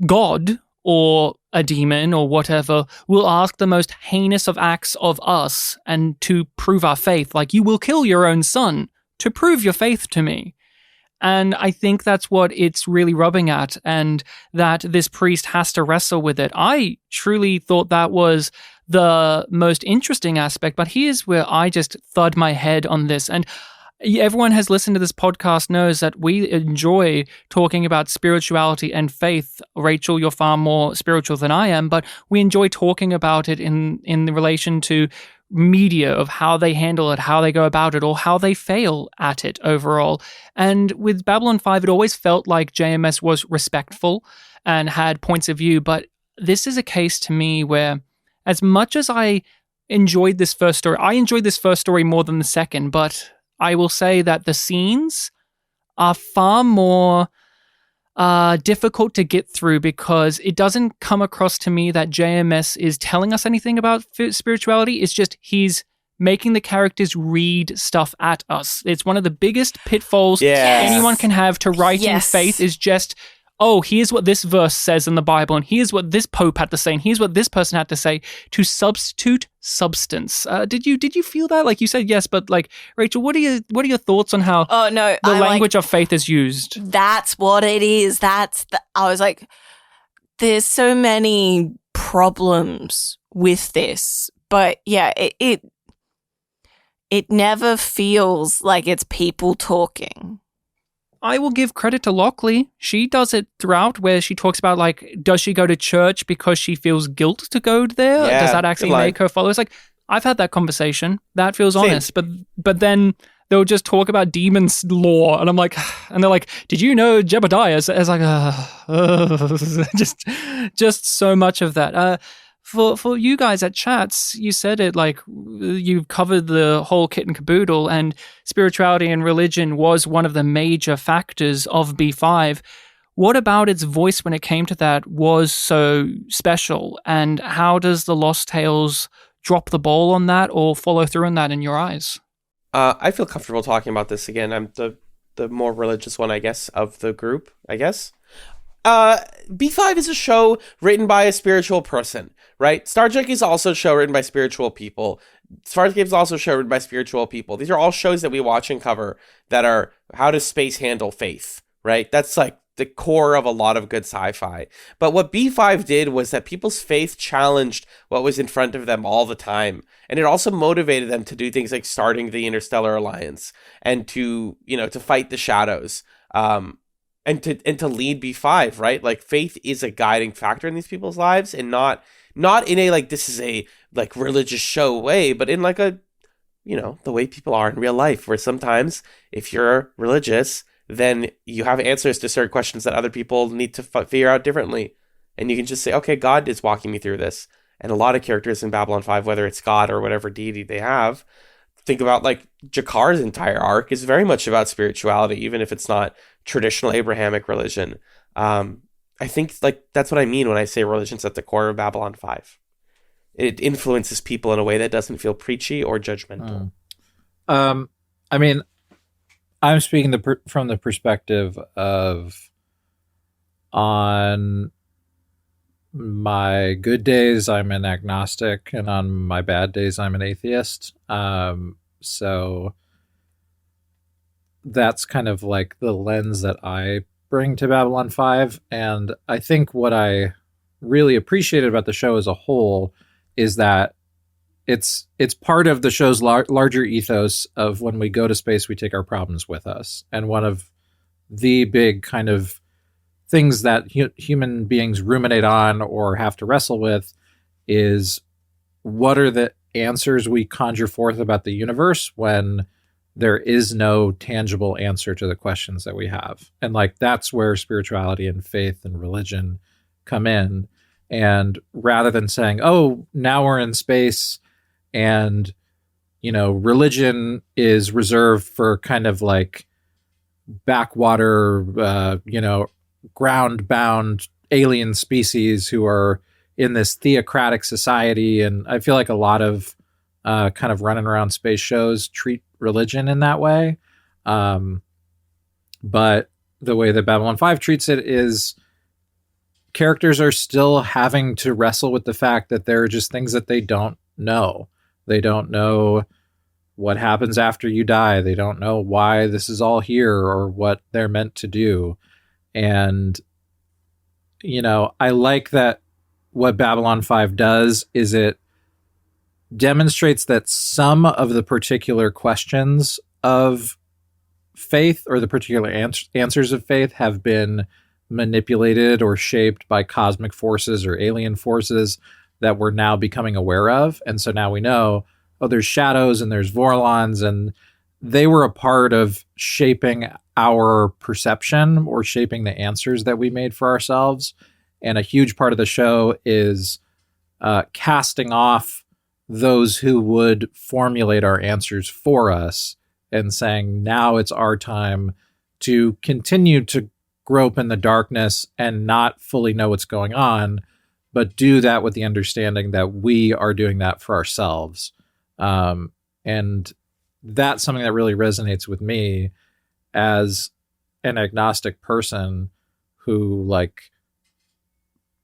God or a demon or whatever will ask the most heinous of acts of us and to prove our faith. Like, you will kill your own son to prove your faith to me. And I think that's what it's really rubbing at, and that this priest has to wrestle with it. I truly thought that was the most interesting aspect, but here's where I just thud my head on this. And everyone has listened to this podcast knows that we enjoy talking about spirituality and faith. Rachel, you're far more spiritual than I am, but we enjoy talking about it in relation to media, of how they handle it, how they go about it, or how they fail at it overall. And with Babylon 5, it always felt like JMS was respectful and had points of view, but this is a case to me where, as much as I enjoyed this first story more than the second, but I will say that the scenes are far more difficult to get through, because it doesn't come across to me that JMS is telling us anything about spirituality. It's just he's making the characters read stuff at us. It's one of the biggest pitfalls anyone can have to write in faith, is just, oh, here's what this verse says in the Bible, and here's what this pope had to say, and here's what this person had to say, to substitute substance. Did you feel that? Like, you said yes, but like, Rachel, what are your thoughts on how the language of faith is used? That's what it is. I was like, there's so many problems with this, but yeah, it never feels like it's people talking. I will give credit to Lockley. She does it throughout, where she talks about, like, does she go to church because she feels guilt to go there? Yeah, does that actually make her follow? It's like, I've had that conversation. That feels honest. But then they'll just talk about demons lore, and I'm like, and they're like, did you know Jebediah? It's like, just so much of that. For you guys at Chatz, you said it, like, you've covered the whole kit and caboodle, and spirituality and religion was one of the major factors of B5. What about its voice when it came to that was so special, and how does the Lost Tales drop the ball on that or follow through on that in your eyes? I feel comfortable talking about this again. I'm the more religious one, I guess, of the group, I guess. B5 is a show written by a spiritual person, right? Star Trek is also a show written by spiritual people. Farscape is also a show written by spiritual people. These are all shows that we watch and cover that are, how does space handle faith, right? That's like the core of a lot of good sci-fi. But what B5 did was that people's faith challenged what was in front of them all the time. And it also motivated them to do things like starting the Interstellar Alliance and to fight the shadows. And to lead B5, right? Like, faith is a guiding factor in these people's lives, and not in a, like, this is a, like, religious show way, but in, like, a, the way people are in real life, where sometimes if you're religious, then you have answers to certain questions that other people need to figure out differently. And you can just say, okay, God is walking me through this. And a lot of characters in Babylon 5, whether it's God or whatever deity they have, think about, like, Jakar's entire arc is very much about spirituality, even if it's not traditional Abrahamic religion. I think, like, that's what I mean when I say religion's at the core of Babylon 5. It influences people in a way that doesn't feel preachy or judgmental. I mean, I'm speaking from the perspective of, on my good days, I'm an agnostic, and on my bad days, I'm an atheist. So that's kind of like the lens that I bring to Babylon 5. And I think what I really appreciated about the show as a whole is that it's part of the show's larger ethos of, when we go to space, we take our problems with us. And one of the big kind of things that human beings ruminate on or have to wrestle with is, what are the answers we conjure forth about the universe when there is no tangible answer to the questions that we have? And, like, that's where spirituality and faith and religion come in. And rather than saying, oh, now we're in space and, religion is reserved for kind of like backwater, ground-bound alien species who are in this theocratic society. And I feel like a lot of kind of running around space shows treat religion in that way. But the way that Babylon 5 treats it is characters are still having to wrestle with the fact that there are just things that they don't know. They don't know what happens after you die. They don't know why this is all here or what they're meant to do. And, I like that what Babylon 5 does is it demonstrates that some of the particular questions of faith or the particular answers of faith have been manipulated or shaped by cosmic forces or alien forces that we're now becoming aware of. And so now we know, there's shadows and there's Vorlons, and they were a part of shaping our perception or shaping the answers that we made for ourselves. And a huge part of the show is casting off those who would formulate our answers for us and saying, now it's our time to continue to grope in the darkness and not fully know what's going on, but do that with the understanding that we are doing that for ourselves. And that's something that really resonates with me as an agnostic person who,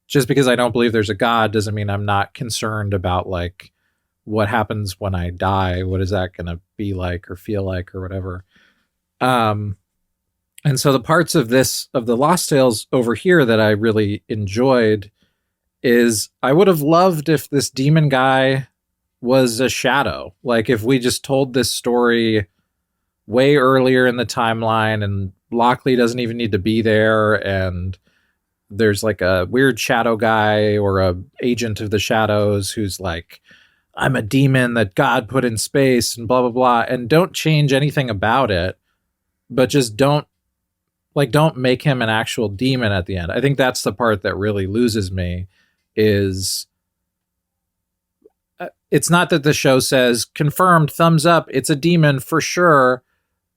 just because I don't believe there's a God doesn't mean I'm not concerned about what happens when I die. What is that going to be like or feel like or whatever? And so the parts of the Lost Tales over here that I really enjoyed is I would have loved if this demon guy was a shadow. If we just told this story way earlier in the timeline and Lockley doesn't even need to be there, and there's a weird shadow guy or a agent of the shadows who's I'm a demon that God put in space and blah, blah, blah. And don't change anything about it, but just don't make him an actual demon at the end. I think that's the part that really loses me is it's not that the show says confirmed, thumbs up, it's a demon for sure,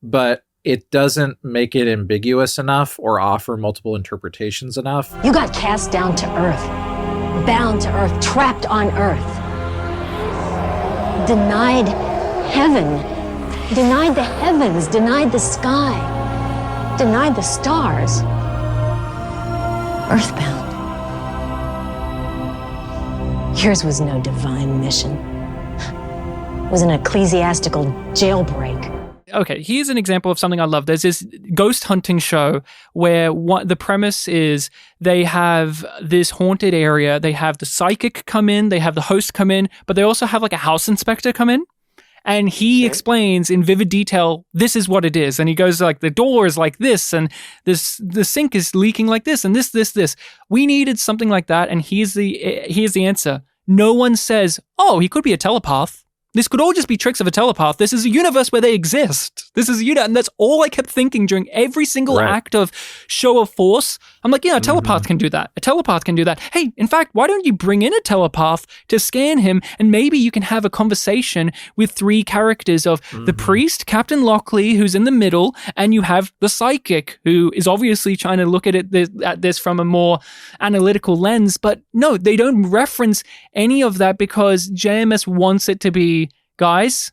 but it doesn't make it ambiguous enough or offer multiple interpretations enough. You got cast down to Earth, bound to Earth, trapped on Earth. Denied heaven, denied the heavens, denied the sky, denied the stars. Earthbound. Yours was no divine mission. It was an ecclesiastical jailbreak. Okay, here's an example of something I love. There's this ghost hunting show where the premise is they have this haunted area. They have the psychic come in, they have the host come in, but they also have a house inspector come in. And he explains in vivid detail, this is what it is. And he goes the door is like this, and the sink is leaking like this, and this. We needed something like that, and here's the answer. No one says, he could be a telepath. This could all just be tricks of a telepath. This is a universe where they exist. This is and that's all I kept thinking during every single act of show of force. I'm a telepath can do that. A telepath can do that. Hey, in fact, why don't you bring in a telepath to scan him, and maybe you can have a conversation with three characters of the priest, Captain Lockley, who's in the middle, and you have the psychic, who is obviously trying to look at this from a more analytical lens. But no, they don't reference any of that because JMS wants it to be, guys,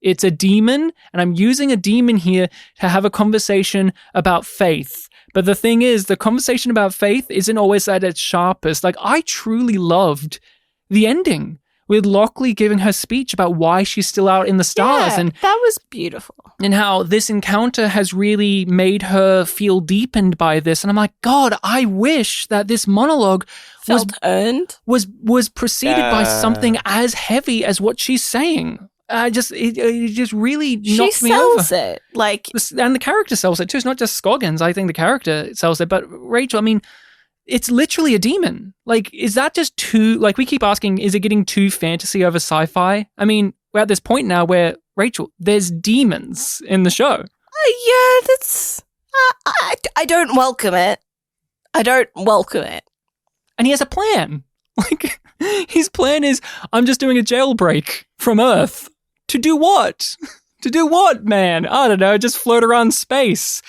it's a demon, and I'm using a demon here to have a conversation about faith. But the thing is, the conversation about faith isn't always at its sharpest. I truly loved the ending with Lockley giving her speech about why she's still out in the stars. Yeah, and that was beautiful. And how this encounter has really made her feel deepened by this. And I'm like, God, I wish that this monologue Felt earned. was preceded by something as heavy as what she's saying. It just really knocked me over. She sells it. And the character sells it too. It's not just Scoggins. I think the character sells it. But Rachel, it's literally a demon. Is that just too, we keep asking, is it getting too fantasy over sci-fi? We're at this point now where, Rachel, there's demons in the show. Yeah, that's, I don't welcome it. I don't welcome it. And he has a plan. His plan is, I'm just doing a jailbreak from Earth. To do what? To do what, man? I don't know, just float around space.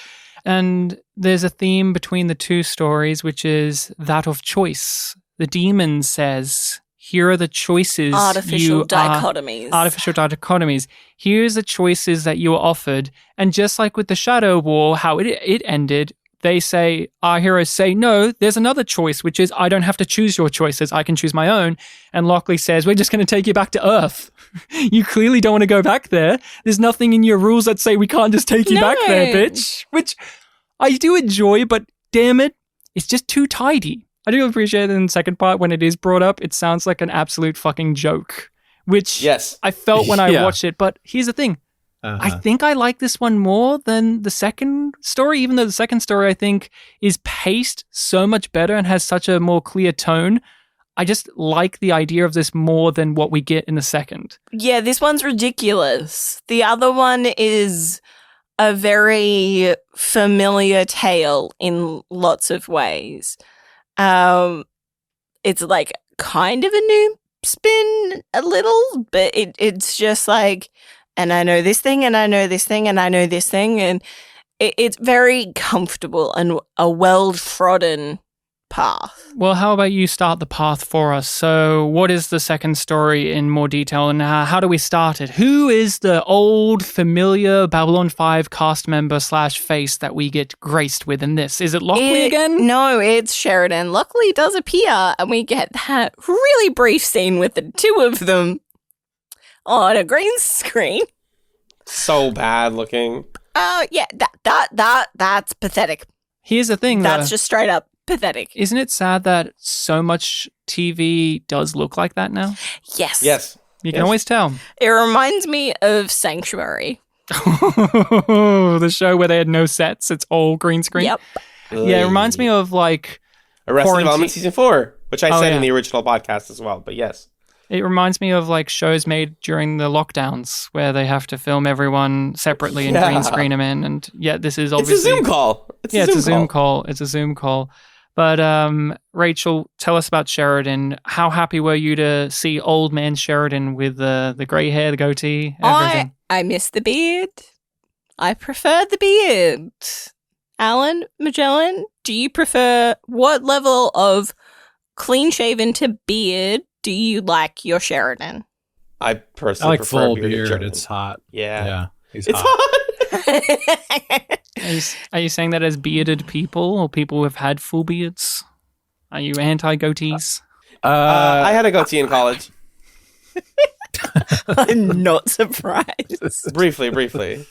And there's a theme between the two stories, which is that of choice. The demon says, here are the choices. Artificial dichotomies. Here's the choices that you were offered. And just like with the Shadow War, how it ended, they say, our heroes say, no, there's another choice, which is I don't have to choose your choices. I can choose my own. And Lockley says, we're just going to take you back to Earth. You clearly don't want to go back there. There's nothing in your rules that say we can't just take you back there, bitch. Which I do enjoy, but damn it, it's just too tidy. I do appreciate it in the second part when it is brought up. It sounds like an absolute fucking joke, which I felt when I watched it. But here's the thing. I think I like this one more than the second story, even though the second story, I think, is paced so much better and has such a more clear tone. I just like the idea of this more than what we get in the second. Yeah, this one's ridiculous. The other one is a very familiar tale in lots of ways. It's like kind of a new spin a little, but it's just like, and I know this thing, and I know this thing, and I know this thing, and it's very comfortable and a well-trodden path. Well, how about you start the path for us? So what is the second story in more detail, and how do we start it? Who is the old, familiar Babylon 5 cast member / face that we get graced with in this? Is it Lockley again? No, it's Sheridan. Lockley does appear, and we get that really brief scene with the two of them on a green screen. So bad looking. Yeah, that's pathetic. Here's the thing, that's just straight up pathetic. Isn't it sad that so much TV does look like that now? Yes. You can always tell. It reminds me of Sanctuary. The show where they had no sets. It's all green screen. Yep. Yeah, it reminds me of like Arrested Development Season 4, which I said in the original podcast as well, but yes. It reminds me of like shows made during the lockdowns where they have to film everyone separately and green screen them in. And this is obviously... It's a Zoom call. It's a Zoom call. It's a Zoom call. But Rachel, tell us about Sheridan. How happy were you to see old man Sheridan with the grey hair, the goatee, everything? I miss the beard. I prefer the beard. Alan, Magellan, do you prefer... What level of clean-shaven to beard do you like your Sheridan? I personally prefer full beard. It's hot. Yeah. He's it's hot. Are you saying that as bearded people or people who have had full beards? Are you anti-goatees? I had a goatee in college. I'm not surprised. Briefly.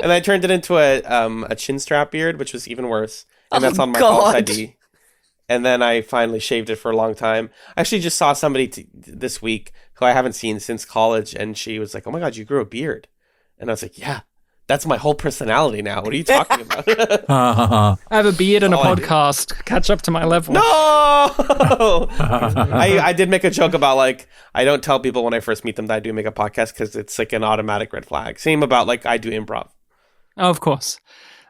And I turned it into a chin strap beard, which was even worse. And that's on my college ID. And then I finally shaved it for a long time. I actually just saw somebody this week who I haven't seen since college, and she was like, "Oh my God, you grew a beard." And I was like, "Yeah, that's my whole personality now. What are you talking about?" I have a beard and a podcast. Catch up to my level. No! I did make a joke about, like, I don't tell people when I first meet them that I do make a podcast because it's like an automatic red flag. Same about, like, I do improv. Oh, of course.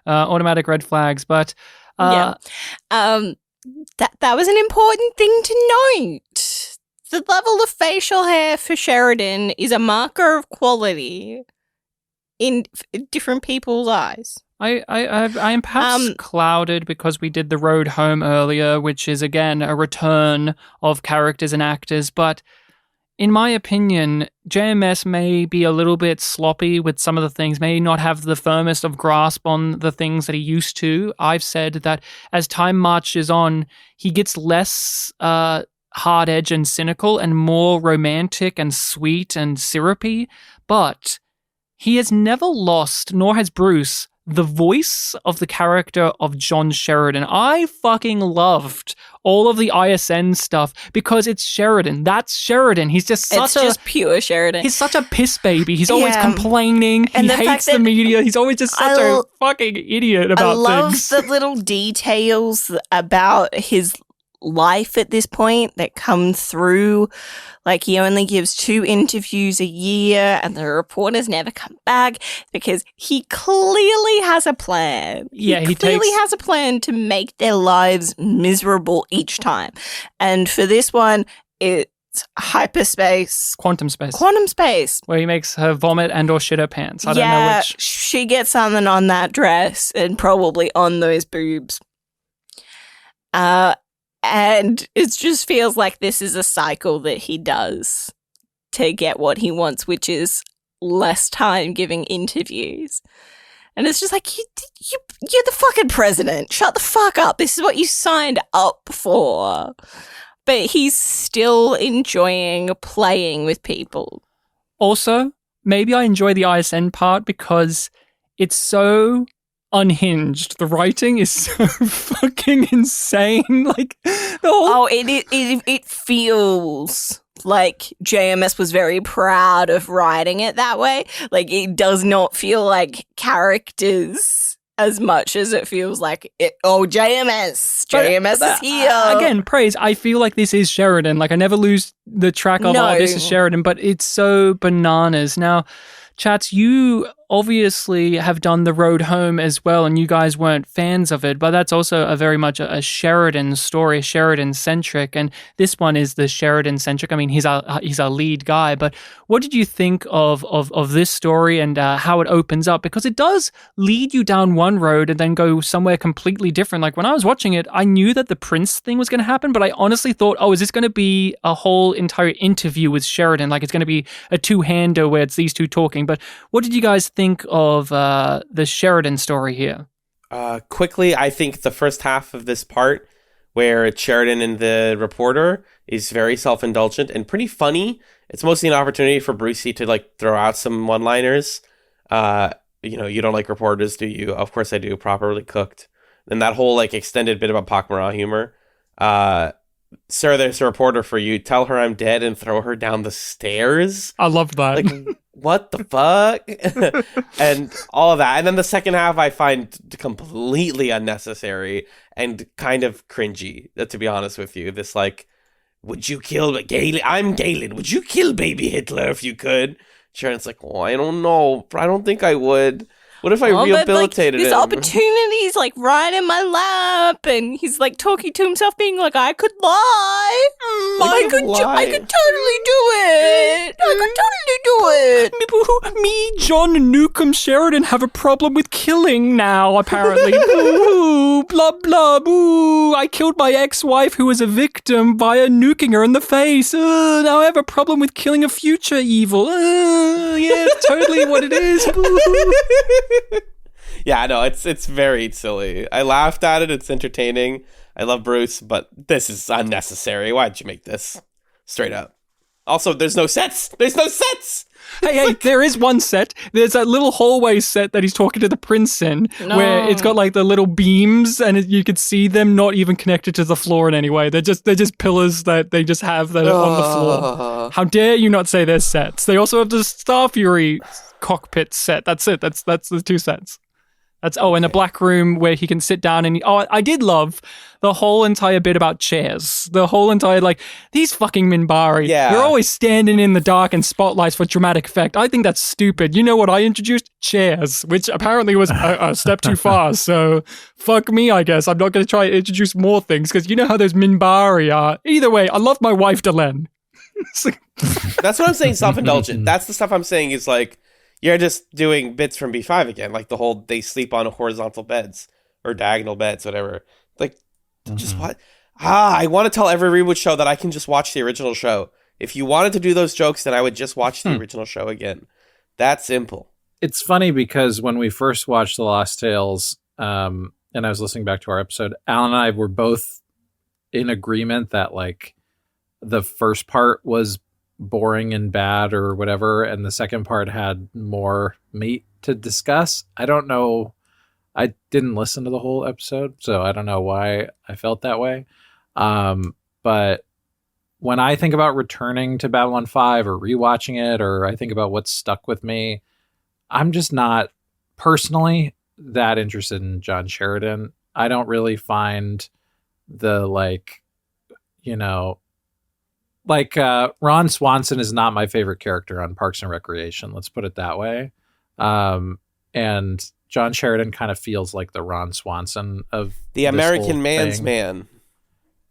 Automatic red flags, but... That was an important thing to note. The level of facial hair for Sheridan is a marker of quality in different people's eyes. I am perhaps clouded because we did The Road Home earlier, which is, again, a return of characters and actors, but in my opinion, JMS may be a little bit sloppy with some of the things, may not have the firmest of grasp on the things that he used to. I've said that as time marches on, he gets less hard edge and cynical and more romantic and sweet and syrupy, but he has never lost, nor has Bruce, the voice of the character of John Sheridan. I fucking loved all of the ISN stuff because it's Sheridan. That's Sheridan. He's just just pure Sheridan. He's such a piss baby. He's always complaining. And he hates the media. He's always just such a fucking idiot about things. I love the little details about his life at this point that come through. Like, he only gives 2 interviews a year and the reporters never come back because he clearly has a plan. Yeah, he clearly has a plan to make their lives miserable each time. And for this one, it's hyperspace. Quantum space. Where he makes her vomit and or shit her pants. I don't know which. She gets something on that dress and probably on those boobs. And it just feels like this is a cycle that he does to get what he wants, which is less time giving interviews. And it's just like, you're the fucking president. Shut the fuck up. This is what you signed up for. But he's still enjoying playing with people. Also, maybe I enjoy the ISN part because it's so unhinged. The writing is so fucking insane. Like, the whole... it feels like JMS was very proud of writing it that way. Like, it does not feel like characters as much as it feels like JMS is here. Again, praise. I feel like this is Sheridan. Like, I never lose the track of, this is Sheridan, but it's so bananas. Now, Chatz, you obviously have done The Road Home as well, and you guys weren't fans of it, but that's also a very much a Sheridan story, Sheridan-centric, and this one is the Sheridan-centric. I mean, he's our lead guy, but what did you think of this story and how it opens up? Because it does lead you down one road and then go somewhere completely different. Like, when I was watching it, I knew that the Prince thing was going to happen, but I honestly thought, is this going to be a whole entire interview with Sheridan? Like, it's going to be a two-hander where it's these two talking. But what did you guys think of the Sheridan story here? Quickly, I think the first half of this part where Sheridan and the reporter is very self-indulgent and pretty funny. It's mostly an opportunity for Brucey to like throw out some one-liners. You don't like reporters, do you? Of course I do. Properly cooked. And that whole like extended bit about Pak Mara humor. Sir, there's a reporter for you. Tell her I'm dead and throw her down the stairs. I love that. Like, what the fuck? And all of that. And then the second half I find completely unnecessary and kind of cringy, to be honest with you. This like, would you kill Galen? I'm Galen. Would you kill baby Hitler if you could? Sharon's like, I don't know. I don't think I would. What if I rehabilitated this him? Opportunity's like right in my lap, and he's like talking to himself, being like, I could lie. I could totally do it. I could totally do it. Me, John Newcomb Sheridan, have a problem with killing now, apparently. Ooh, blah, blah, boo. I killed my ex-wife who was a victim by nuking her in the face. Now I have a problem with killing a future evil. Yeah, it's totally what it is. Yeah, no, it's very silly. I laughed at it. It's entertaining. I love Bruce, but this is unnecessary. Why'd you make this? Straight up. Also, there's no sets. Hey, there is one set. There's that little hallway set that he's talking to the prince in, where it's got like the little beams, and you could see them not even connected to the floor in any way. They're just pillars that they just have that are on the floor. How dare you not say they're sets? They also have the Star Fury cockpit set. That's it. That's the two sets. And a black room where he can sit down and... I did love the whole entire bit about chairs. The whole entire, like, these fucking Minbari. Yeah. You're always standing in the dark and spotlights for dramatic effect. I think that's stupid. You know what I introduced? Chairs, which apparently was a step too far. So, fuck me, I guess. I'm not going to try to introduce more things, because you know how those Minbari are. Either way, I love my wife, Delenn. That's what I'm saying, self-indulgent. That's the stuff I'm saying is like, you're just doing bits from B5 again, like the whole they sleep on horizontal beds or diagonal beds, whatever. Like, just what? I want to tell every reboot show that I can just watch the original show. If you wanted to do those jokes, then I would just watch the original show again. That simple. It's funny because when we first watched The Lost Tales, and I was listening back to our episode, Alan and I were both in agreement that like the first part was boring and bad or whatever, and the second part had more meat to discuss. I don't know. I didn't listen to the whole episode, so I don't know why I felt that way. But when I think about returning to Babylon 5 or rewatching it, or I think about what's stuck with me, I'm just not personally that interested in John Sheridan. I don't really find the Ron Swanson is not my favorite character on Parks and Recreation. Let's put it that way. And John Sheridan kind of feels like the Ron Swanson of the American man's thing. Man.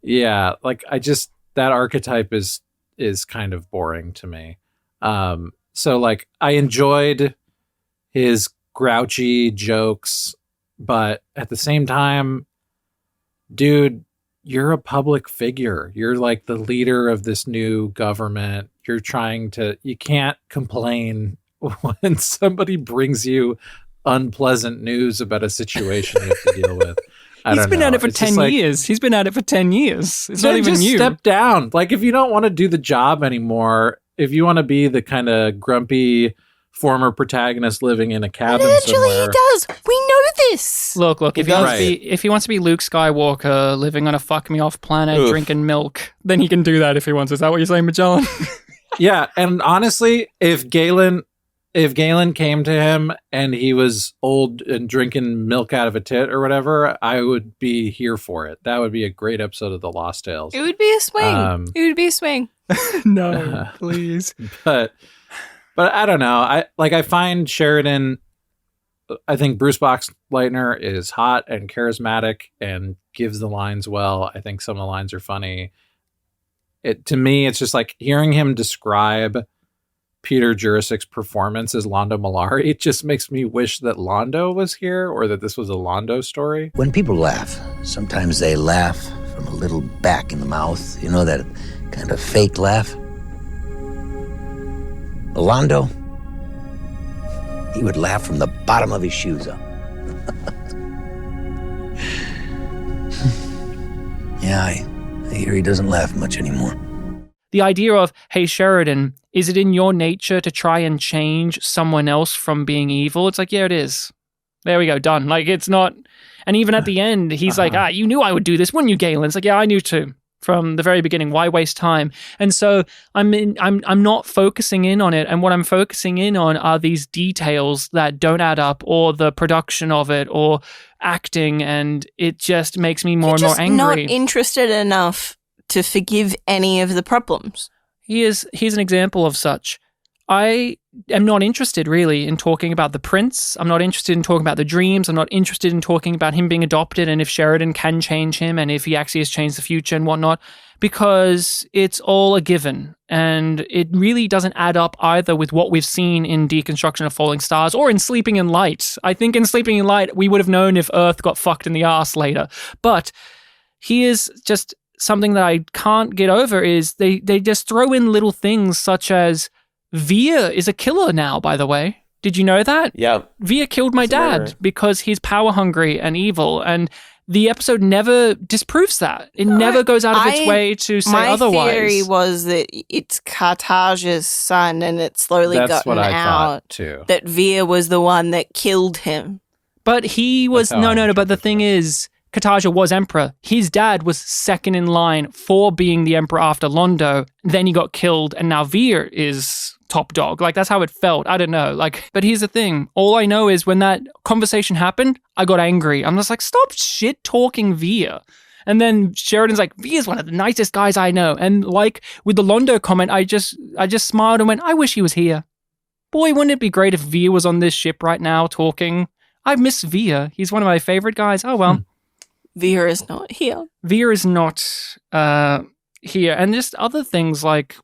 Yeah, like that archetype is kind of boring to me. So like I enjoyed his grouchy jokes, but at the same time, dude, you're a public figure. You're like the leader of this new government. You can't complain when somebody brings you unpleasant news about a situation you have to deal with. He's been at it for 10 years. He's been at it for 10 years. It's not even just new. Step down. Like, if you don't want to do the job anymore, if you want to be the kind of grumpy former protagonist living in a cabin Actually, somewhere. he does. We know this. Look, if he wants to be Luke Skywalker living on a fuck me off planet drinking milk, then he can do that if he wants. Is that what you're saying, Magellan? Yeah, and honestly, if Galen came to him and he was old and drinking milk out of a tit or whatever, I would be here for it. That would be a great episode of The Lost Tales. It would be a swing. No, please. But I don't know. I find Sheridan. I think Bruce Boxleitner is hot and charismatic and gives the lines well. I think some of the lines are funny. To me, it's just like hearing him describe Peter Jurasik's performance as Londo Mollari. It just makes me wish that Londo was here or that this was a Londo story. When people laugh, sometimes they laugh from a little back in the mouth. You know, that kind of fake laugh? Londo, he would laugh from the bottom of his shoes up. Yeah, I hear he doesn't laugh much anymore. The idea of, hey, Sheridan, is it in your nature to try and change someone else from being evil? It's like, yeah, it is. There we go, done. Like, it's not... And even at the end, he's like, you knew I would do this, wouldn't you, Galen? It's like, yeah, I knew too. From the very beginning, why waste time? And so I'm not focusing in on it, and what I'm focusing in on are these details that don't add up, or the production of it, or acting, and it just makes me more and more angry. Not interested enough to forgive any of the problems. Here's an example of such. I am not interested really in talking about the prince. I'm not interested in talking about the dreams. I'm not interested in talking about him being adopted and if Sheridan can change him and if he actually has changed the future and whatnot, because it's all a given. And it really doesn't add up either with what we've seen in Deconstruction of Falling Stars or in Sleeping in Light. I think in Sleeping in Light, we would have known if Earth got fucked in the ass later. But here's just something that I can't get over is they just throw in little things such as Veer is a killer now, by the way. Did you know that? Yeah. Veer killed my dad because he's power hungry and evil, and the episode never disproves that. It never goes out of its way to say otherwise. My theory was that it's Cartage's son, and it slowly gotten out too. That Veer was the one that killed him. But he was... No, but the thing is... Cartagia was emperor. His dad was second in line for being the emperor after Londo. Then he got killed, and now Veer is top dog. Like, that's how it felt. I don't know. Like, but here's the thing. All I know is when that conversation happened, I got angry. I'm just like, stop shit talking Veer. And then Sheridan's like, Veer's one of the nicest guys I know. And like with the Londo comment, I just smiled and went, I wish he was here. Boy, wouldn't it be great if Veer was on this ship right now talking? I miss Veer. He's one of my favorite guys. Oh, well. Veer is not here. Veer is not here. And just other things like,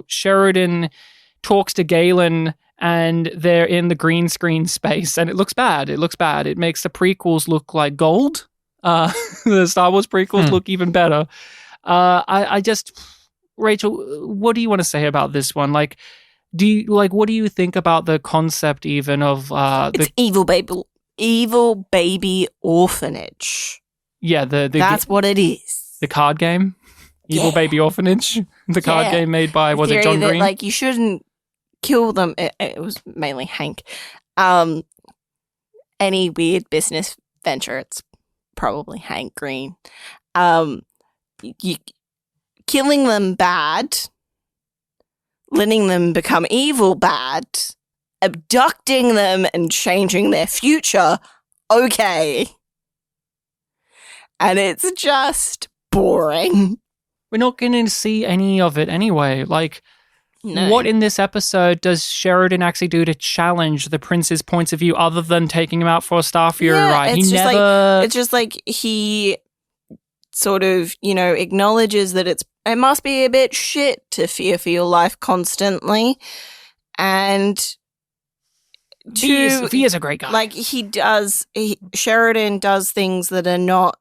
Sheridan talks to Galen and they're in the green screen space and it looks bad. It makes the prequels look like gold. The Star Wars prequels look even better. Rachel, what do you want to say about this one? Like, what do you think about the concept even of it's evil baby orphanage. Yeah, that's what it is. The card game, Evil Baby Orphanage, the card game made by it John Green? Like you shouldn't kill them. It was mainly Hank. Any weird business venture, it's probably Hank Green. You killing them bad, letting them become evil bad, abducting them and changing their future. Okay. And it's just boring. We're not going to see any of it anyway. Like, what in this episode does Sheridan actually do to challenge the prince's points of view other than taking him out for a Star Fury ride? It's just like he sort of, acknowledges that it must be a bit shit to fear for your life constantly. And Veer's a great guy. Like Sheridan does things that are not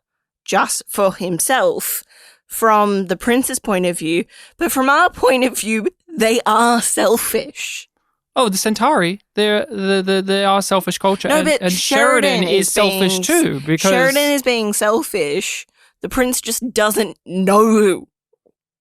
just for himself from the prince's point of view, but from our point of view, they are selfish. Oh, the Centauri, they are selfish culture. No, but and Sheridan is selfish too. Because Sheridan is being selfish. The prince just doesn't know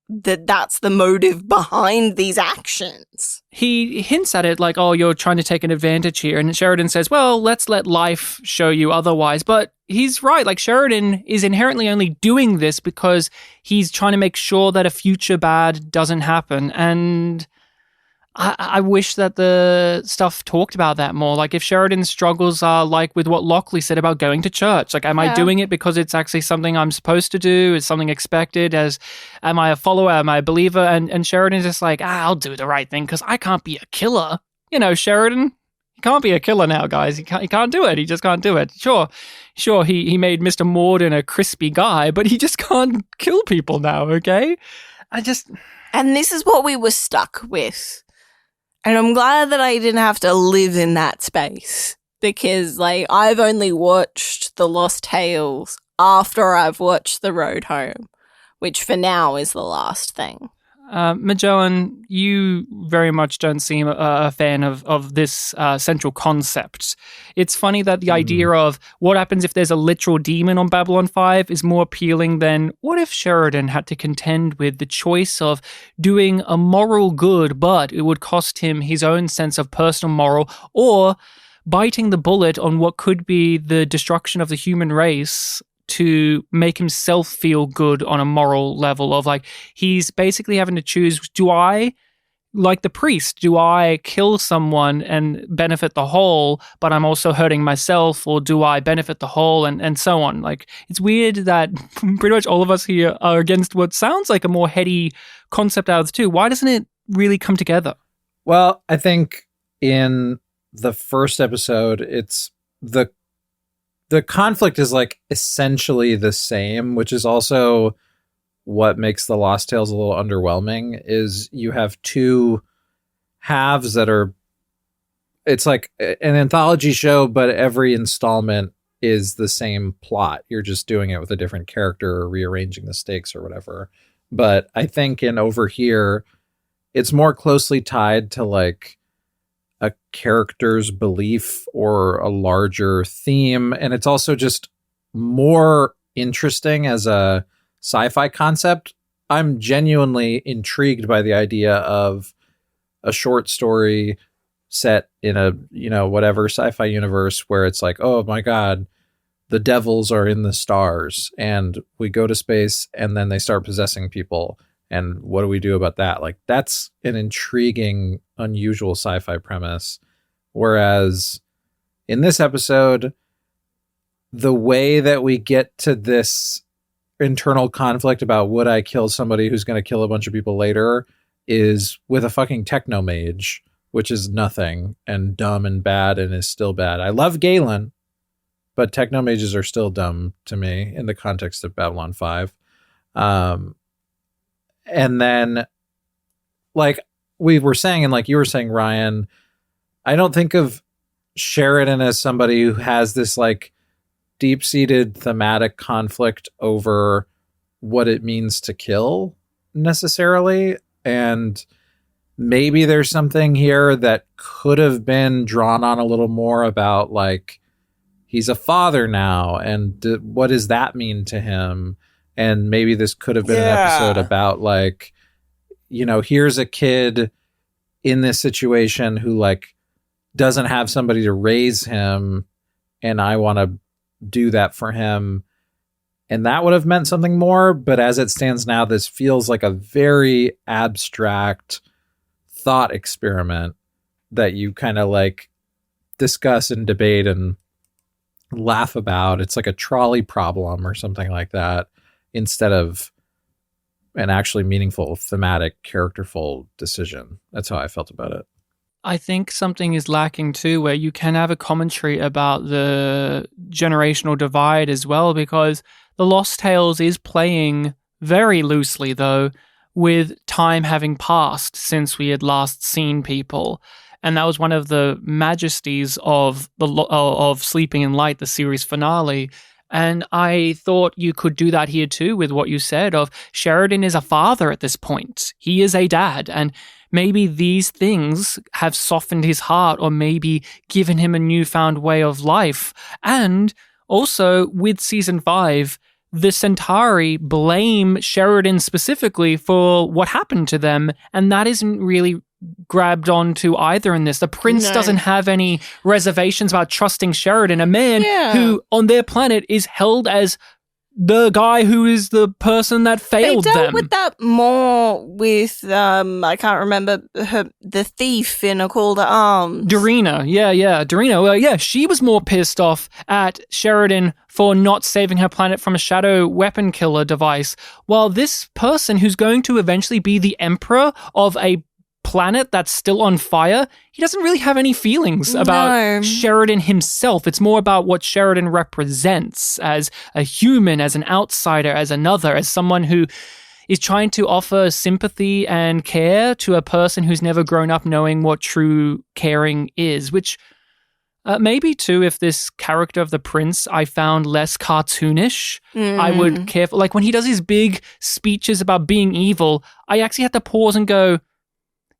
that that's the motive behind these actions. He hints at it like, oh, you're trying to take an advantage here. And Sheridan says, well, let's let life show you otherwise. But he's right. Like, Sheridan is inherently only doing this because he's trying to make sure that a future bad doesn't happen. And I wish that the stuff talked about that more. Like, if Sheridan's struggles are like with what Lockley said about going to church. Like, am I doing it because it's actually something I'm supposed to do? Is something expected? Am I a follower? Am I a believer? And Sheridan's just like, I'll do the right thing because I can't be a killer. You know, Sheridan, he can't be a killer now, guys. He can't do it. He just can't do it. Sure, he made Mr. Morden a crispy guy, but he just can't kill people now, okay? And this is what we were stuck with. And I'm glad that I didn't have to live in that space because, like, I've only watched The Lost Tales after I've watched The Road Home, which for now is the last thing. Magellan, you very much don't seem a fan of this central concept. It's funny that the idea of what happens if there's a literal demon on Babylon 5 is more appealing than what if Sheridan had to contend with the choice of doing a moral good, but it would cost him his own sense of personal moral, or biting the bullet on what could be the destruction of the human race to make himself feel good on a moral level of, like, he's basically having to choose, do I, like the priest, do I kill someone and benefit the whole, but I'm also hurting myself, or do I benefit the whole, and so on. Like, it's weird that pretty much all of us here are against what sounds like a more heady concept out of the two. Why doesn't it really come together? Well, I think in the first episode, it's the conflict is like essentially the same, which is also what makes the Lost Tales a little underwhelming, is you have two halves that are, it's like an anthology show, but every installment is the same plot. You're just doing it with a different character or rearranging the stakes or whatever. But I think in Over Here, it's more closely tied to like a character's belief or a larger theme. And it's also just more interesting as a sci-fi concept. I'm genuinely intrigued by the idea of a short story set in a, whatever sci-fi universe where it's like, oh my God, the devils are in the stars and we go to space and then they start possessing people. And what do we do about that? Like, that's an intriguing, unusual sci-fi premise. Whereas in this episode, the way that we get to this internal conflict about would I kill somebody who's going to kill a bunch of people later is with a fucking techno mage, which is nothing and dumb and bad and is still bad. I love Galen, but techno mages are still dumb to me in the context of Babylon 5. And then, like we were saying, and like you were saying, Ryan, I don't think of Sheridan as somebody who has this like deep-seated thematic conflict over what it means to kill necessarily. And maybe there's something here that could have been drawn on a little more about, like, he's a father now, and what does that mean to him? And maybe this could have been an episode about, like, here's a kid in this situation who, like, doesn't have somebody to raise him, and I want to do that for him. And that would have meant something more. But as it stands now, this feels like a very abstract thought experiment that you kind of like discuss and debate and laugh about. It's like a trolley problem or something like that, instead of an actually meaningful, thematic, characterful decision. That's how I felt about it. I think something is lacking too, where you can have a commentary about the generational divide as well, because The Lost Tales is playing very loosely, though, with time having passed since we had last seen people. And that was one of the majesties of Sleeping in Light, the series finale, And I thought you could do that here too with what you said of Sheridan is a father at this point. He is a dad. And maybe these things have softened his heart or maybe given him a newfound way of life. And also with season 5, the Centauri blame Sheridan specifically for what happened to them. And that isn't really grabbed onto either in this. The prince doesn't have any reservations about trusting Sheridan, a man who on their planet is held as the guy who is the person that failed them. They dealt with that more with, I can't remember the thief in A Call to Arms. Darina, Darina, well, she was more pissed off at Sheridan for not saving her planet from a shadow weapon killer device, while this person who's going to eventually be the emperor of a planet that's still on fire, he doesn't really have any feelings about Sheridan himself. It's more about what Sheridan represents as a human, as an outsider, as another, as someone who is trying to offer sympathy and care to a person who's never grown up knowing what true caring is, which maybe too, if this character of the prince I found less cartoonish, I would care for, like when he does his big speeches about being evil, I actually had to pause and go,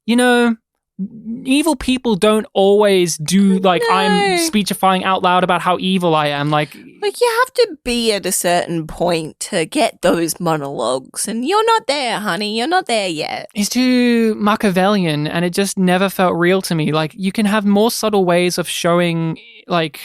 you know, evil people don't always do, like, I'm speechifying out loud about how evil I am. Like, you have to be at a certain point to get those monologues, and you're not there, honey. You're not there yet. It's too Machiavellian, and it just never felt real to me. Like, you can have more subtle ways of showing, like,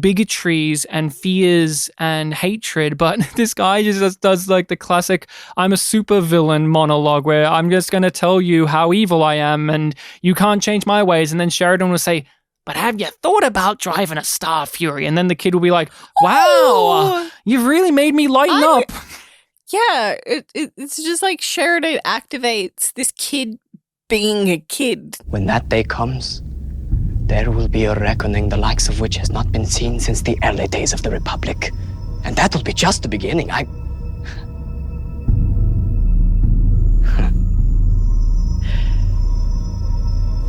bigotries and fears and hatred, but this guy just does like the classic I'm a super villain monologue where I'm just going to tell you how evil I am and you can't change my ways. And then Sheridan will say, but have you thought about driving a Star Fury? And then the kid will be like, wow, you've really made me lighten up. Yeah, it's just like Sheridan activates this kid being a kid. When that day comes, there will be a reckoning the likes of which has not been seen since the early days of the Republic. And that will be just the beginning.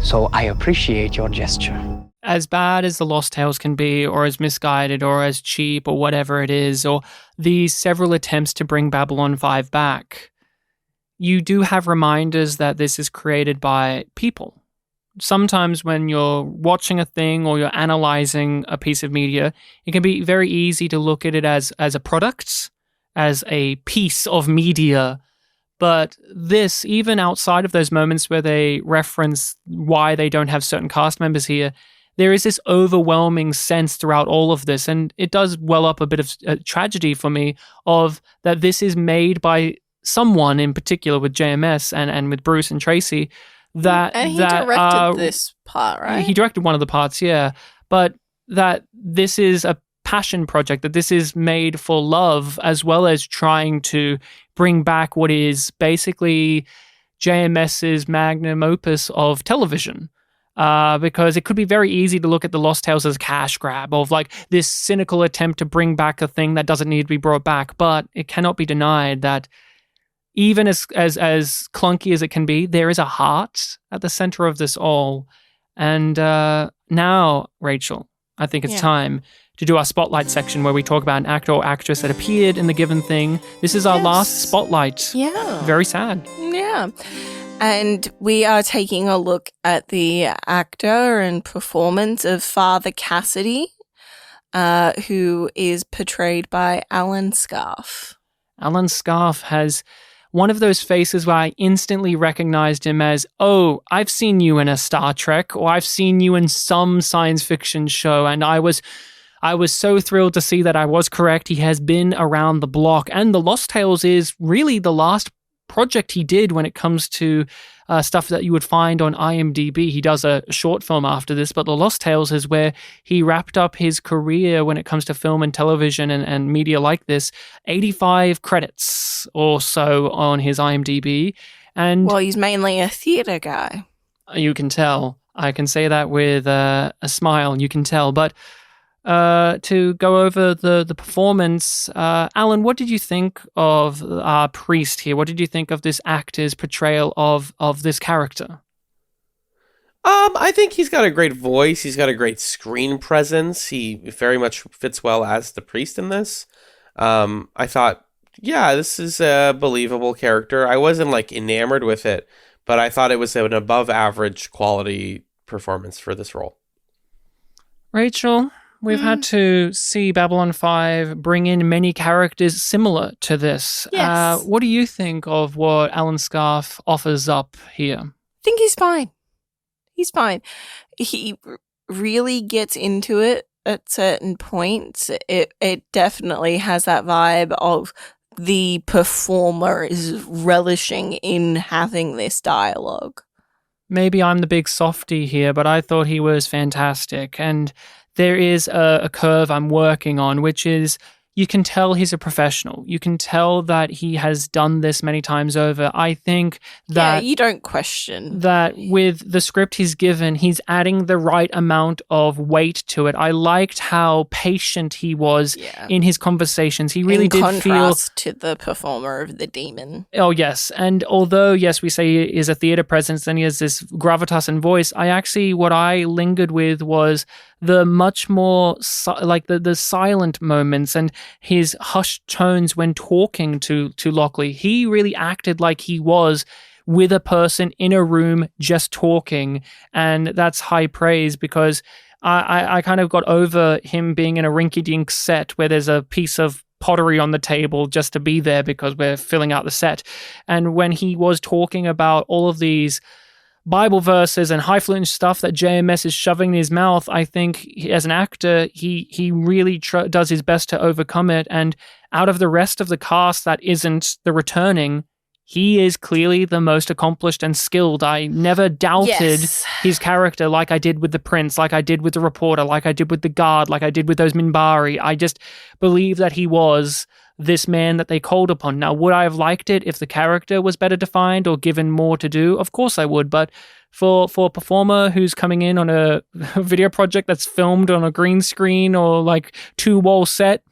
So I appreciate your gesture. As bad as the Lost Tales can be, or as misguided, or as cheap, or whatever it is, or these several attempts to bring Babylon 5 back, you do have reminders that this is created by people. Sometimes when you're watching a thing or you're analyzing a piece of media, it can be very easy to look at it as a product, as a piece of media. But this, even outside of those moments where they reference why they don't have certain cast members here, there is this overwhelming sense throughout all of this. And it does well up a bit of tragedy for me of that this is made by someone in particular with JMS and with Bruce and Tracy. And he directed this part, right? He directed one of the parts, yeah. But that this is a passion project, that this is made for love, as well as trying to bring back what is basically JMS's magnum opus of television. Because it could be very easy to look at the Lost Tales as a cash grab of like this cynical attempt to bring back a thing that doesn't need to be brought back. But it cannot be denied that even as clunky as it can be, there is a heart at the center of this all. And now, Rachel, I think it's time to do our spotlight section where we talk about an actor or actress that appeared in the given thing. This is our last spotlight. Yeah. Very sad. Yeah. And we are taking a look at the actor and performance of Father Cassidy, who is portrayed by Alan Scarf. Alan Scarf has one of those faces where I instantly recognized him as, oh, I've seen you in a Star Trek, or I've seen you in some science fiction show, and I was so thrilled to see that I was correct. He has been around the block, and The Lost Tales is really the last project he did when it comes to stuff that you would find on IMDb. He does a short film after this, but The Lost Tales is where he wrapped up his career when it comes to film and television and media like this. 85 credits or so on his IMDb. And well, he's mainly a theater guy. You can tell. I can say that with a smile. You can tell. But to go over the performance, Alan, what did you think of our priest here? What did you think of this actor's portrayal of this character? I think he's got a great voice. He's got a great screen presence. He very much fits well as the priest in this. I thought, yeah, this is a believable character. I wasn't like enamored with it, but I thought it was an above average quality performance for this role. Rachel, we've had to see Babylon 5 bring in many characters similar to this. Yes. What do you think of what Alan Scarf offers up here? I think he's fine. He's fine. He really gets into it at certain points. It definitely has that vibe of the performer is relishing in having this dialogue. Maybe I'm the big softy here, but I thought he was fantastic. And there is a curve I'm working on, which is you can tell he's a professional. You can tell that he has done this many times over. I think that you don't question that with the script he's given, he's adding the right amount of weight to it. I liked how patient he was in his conversations. He really did feel contrast to the performer of the demon. Oh, yes. And although, yes, we say he is a theater presence and he has this gravitas and voice, what I lingered with was the much more the silent moments and his hushed tones when talking to Lockley. He really acted like he was with a person in a room just talking, and that's high praise because I kind of got over him being in a rinky-dink set where there's a piece of pottery on the table just to be there because we're filling out the set. And when he was talking about all of these Bible verses and highfalutin stuff that JMS is shoving in his mouth, I think as an actor, he really does his best to overcome it. And out of the rest of the cast that isn't the returning, he is clearly the most accomplished and skilled. I never doubted his character like I did with the prince, like I did with the reporter, like I did with the guard, like I did with those Mbryo. I just believe that he was this man that they called upon. Now, would I have liked it if the character was better defined or given more to do? Of course I would, but for a performer who's coming in on a video project that's filmed on a green screen or like 2-wall set,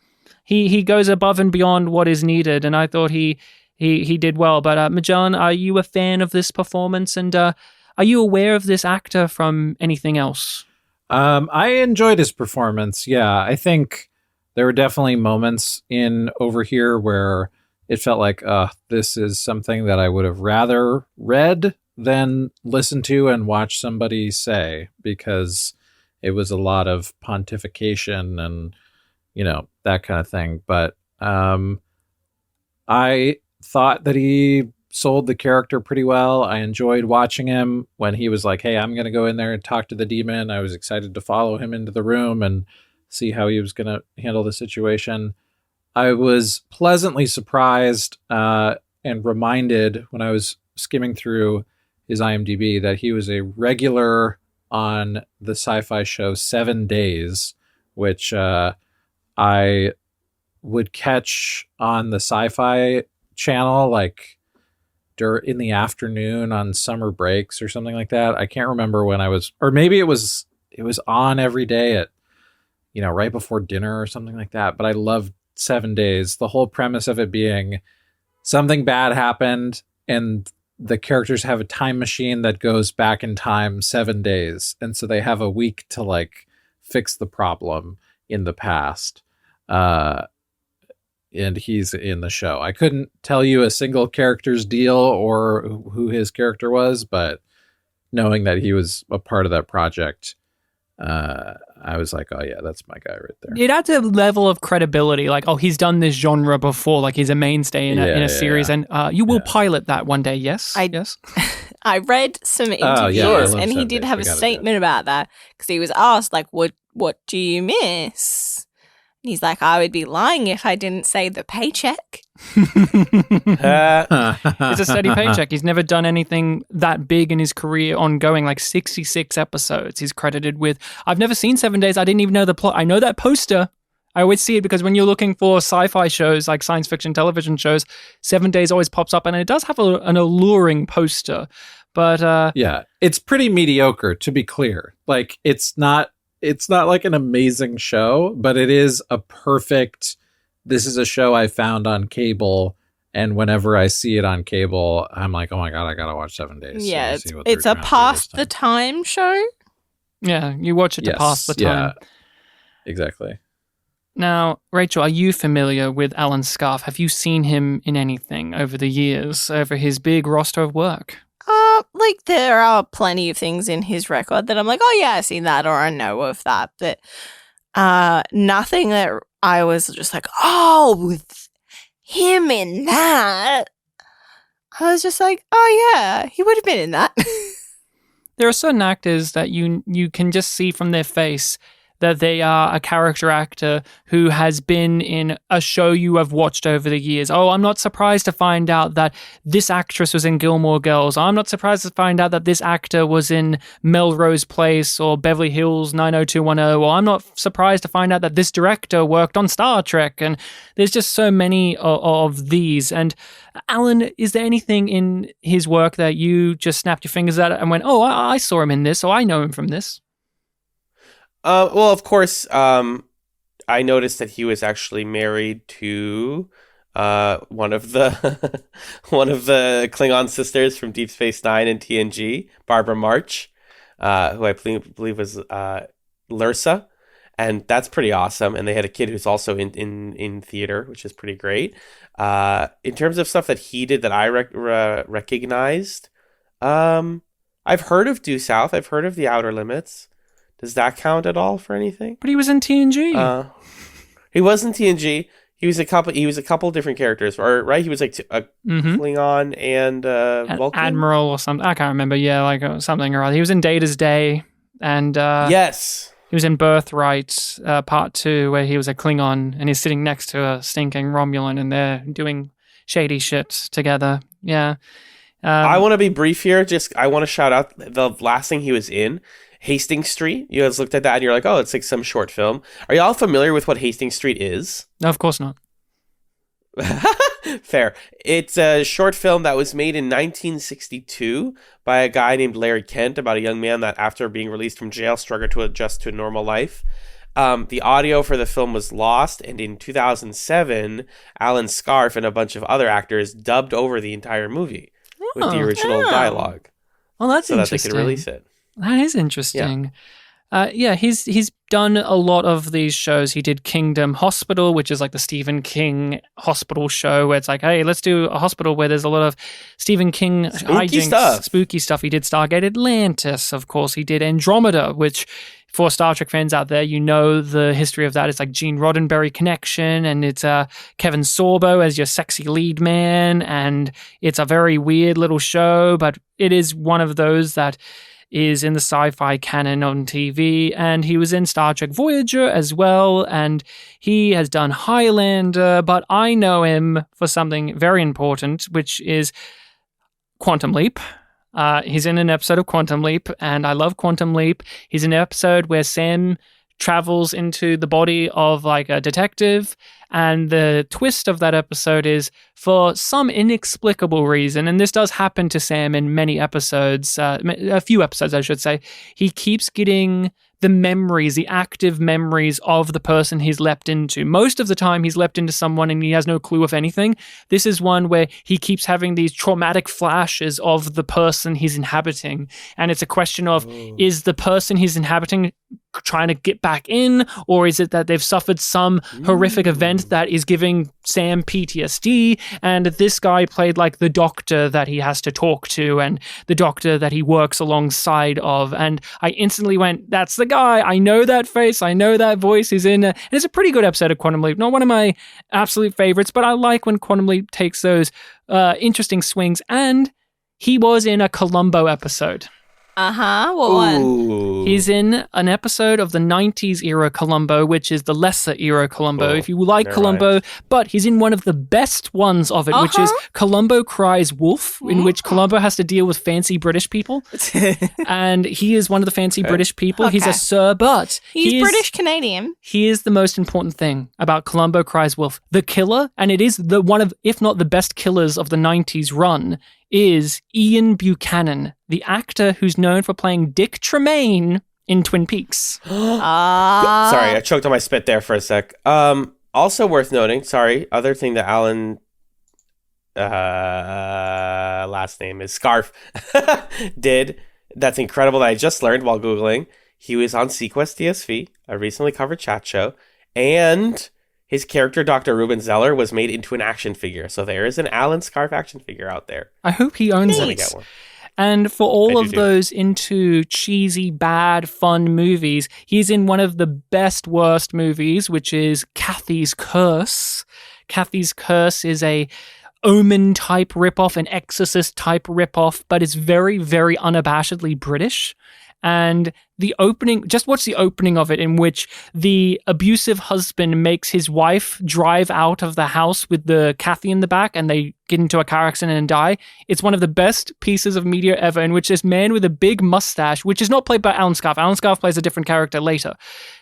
he goes above and beyond what is needed, and I thought he did well. But Majan, are you a fan of this performance, and are you aware of this actor from anything else? I enjoyed his performance. Yeah, I think there were definitely moments in Over Here where it felt like, this is something that I would have rather read than listened to and watched somebody say, because it was a lot of pontification and, that kind of thing. But I thought that he sold the character pretty well. I enjoyed watching him when he was like, hey, I'm going to go in there and talk to the demon. I was excited to follow him into the room and see how he was going to handle the situation. I was pleasantly surprised and reminded when I was skimming through his IMDb that he was a regular on the sci-fi show 7 Days, which I would catch on the Sci-Fi Channel like in the afternoon on summer breaks or something like that. I can't remember when I was, or maybe it was on every day at right before dinner or something like that. But I loved 7 Days. The whole premise of it being something bad happened and the characters have a time machine that goes back in time 7 days. And so they have a week to like fix the problem in the past. And he's in the show. I couldn't tell you a single character's deal or who his character was, but knowing that he was a part of that project, I was like, oh yeah, that's my guy right there. It adds a level of credibility, like, oh, he's done this genre before, like he's a mainstay in a series, and you will pilot that one day, yes? Yes. I read some interviews, and he did have a statement about that, because he was asked, like, what do you miss? And he's like, I would be lying if I didn't say the paycheck. It's a steady paycheck. He's never done anything that big in his career ongoing, like 66 episodes he's credited with. I've never seen 7 Days. I didn't even know the plot. I know that poster. I always see it because when you're looking for sci-fi shows, like science fiction television shows, 7 Days always pops up, and it does have an alluring poster. But yeah, it's pretty mediocre, to be clear. Like, it's not like an amazing show, but it is a perfect, this is a show I found on cable And whenever I see it on cable, I'm like, oh my God, I got to watch 7 Days. Yeah, So it's a past the time show. Yeah, you watch it to pass the time. Yeah, exactly. Now, Rachel, are you familiar with Alan Scarf? Have you seen him in anything over the years, over his big roster of work? Like there are plenty of things in his record that I'm like, oh yeah, I've seen that or I know of that, but nothing that I was just like, oh, with him in that. I was just like, oh yeah, he would have been in that. There are certain actors that you can just see from their face that they are a character actor who has been in a show you have watched over the years. Oh, I'm not surprised to find out that this actress was in Gilmore Girls. I'm not surprised to find out that this actor was in Melrose Place or Beverly Hills 90210. Or I'm not surprised to find out that this director worked on Star Trek. And there's just so many of these. And Alan, is there anything in his work that you just snapped your fingers at and went, oh, I saw him in this, or I know him from this? Well, of course, I noticed that he was actually married to one of the one of the Klingon sisters from Deep Space Nine and TNG, Barbara March, who I believe was Lursa, and that's pretty awesome. And they had a kid who's also in theater, which is pretty great. In terms of stuff that he did that I recognized, I've heard of Due South. I've heard of The Outer Limits. Does that count at all for anything? But he was in TNG. He was in TNG. He was a couple different characters, right? He was like a Klingon and Vulcan? Admiral or something. I can't remember. Yeah, like something or other. He was in Data's Day, and yes, he was in Birthright Part 2, where he was a Klingon, and he's sitting next to a stinking Romulan, and they're doing shady shit together. Yeah. I want to be brief here. I want to shout out the last thing he was in. Hastings Street. You guys looked at that and you're like, oh, it's like some short film. Are y'all familiar with what Hastings Street is? No, of course not. Fair. It's a short film that was made in 1962 by a guy named Larry Kent about a young man that after being released from jail struggled to adjust to a normal life. The audio for the film was lost, and in 2007, Alan Scarf and a bunch of other actors dubbed over the entire movie with the original dialogue. Well, that's so interesting. So that they could release it. That is interesting. He's done a lot of these shows. He did Kingdom Hospital, which is like the Stephen King hospital show where it's like, hey, let's do a hospital where there's a lot of Stephen King spooky stuff. He did Stargate Atlantis, of course. He did Andromeda, which for Star Trek fans out there, you know the history of that. It's like Gene Roddenberry connection, and it's Kevin Sorbo as your sexy lead man, and it's a very weird little show, but it is one of those that is in the sci-fi canon on TV, and he was in Star Trek Voyager as well, and he has done Highlander, but I know him for something very important, which is Quantum Leap. He's in an episode of Quantum Leap, and I love Quantum Leap. He's in an episode where Sam travels into the body of like a detective, and the twist of that episode is, for some inexplicable reason, and this does happen to Sam in many episodes, a few episodes I should say, he keeps getting the memories, the active memories of the person he's leapt into. Most of the time he's leapt into someone and he has no clue of anything. This is one where he keeps having these traumatic flashes of the person he's inhabiting. And it's a question of, is the person he's inhabiting trying to get back in, or is it that they've suffered some horrific event that is giving Sam PTSD? And this guy played like the doctor that he has to talk to and the doctor that he works alongside of. And I instantly went, that's the guy. I know that face. I know that voice. He's in and it's a pretty good episode of Quantum Leap. Not one of my absolute favorites, but I like when Quantum Leap takes those interesting swings. And he was in a Columbo episode. What one? He's in an episode of the 90s era Columbo, which is the lesser era Columbo, if you like Columbo, but he's in one of the best ones of it, which is Columbo Cries Wolf, in which Columbo has to deal with fancy British people. And he is one of the fancy British people. He's a sir, but he's British Canadian. Here's the most important thing about Columbo Cries Wolf. The killer, and it is the one of, if not the best killers of the 90s run, is Ian Buchanan, the actor who's known for playing Dick Tremaine in Twin Peaks. Sorry, I choked on my spit there for a sec. Also worth noting, other thing that Alan last name is Scarf, did. That's incredible that I just learned while Googling. He was on Sequest DSV, a recently covered chat show, and his character, Dr. Ruben Zeller, was made into an action figure. So there is an Alan Scarf action figure out there. I hope he owns Let me it. get one. And for all I of do. those into cheesy, bad, fun movies, he's in one of the best, worst movies, which is Kathy's Curse. Kathy's Curse is a Omen type ripoff, an Exorcist type ripoff, but it's very, very unabashedly British. And the opening, just watch the opening of it, in which the abusive husband makes his wife drive out of the house with the Kathy in the back, and they get into a car accident and die. It's one of the best pieces of media ever, in which this man with a big mustache, which is not played by Alan Scarf. Alan Scarf plays a different character later,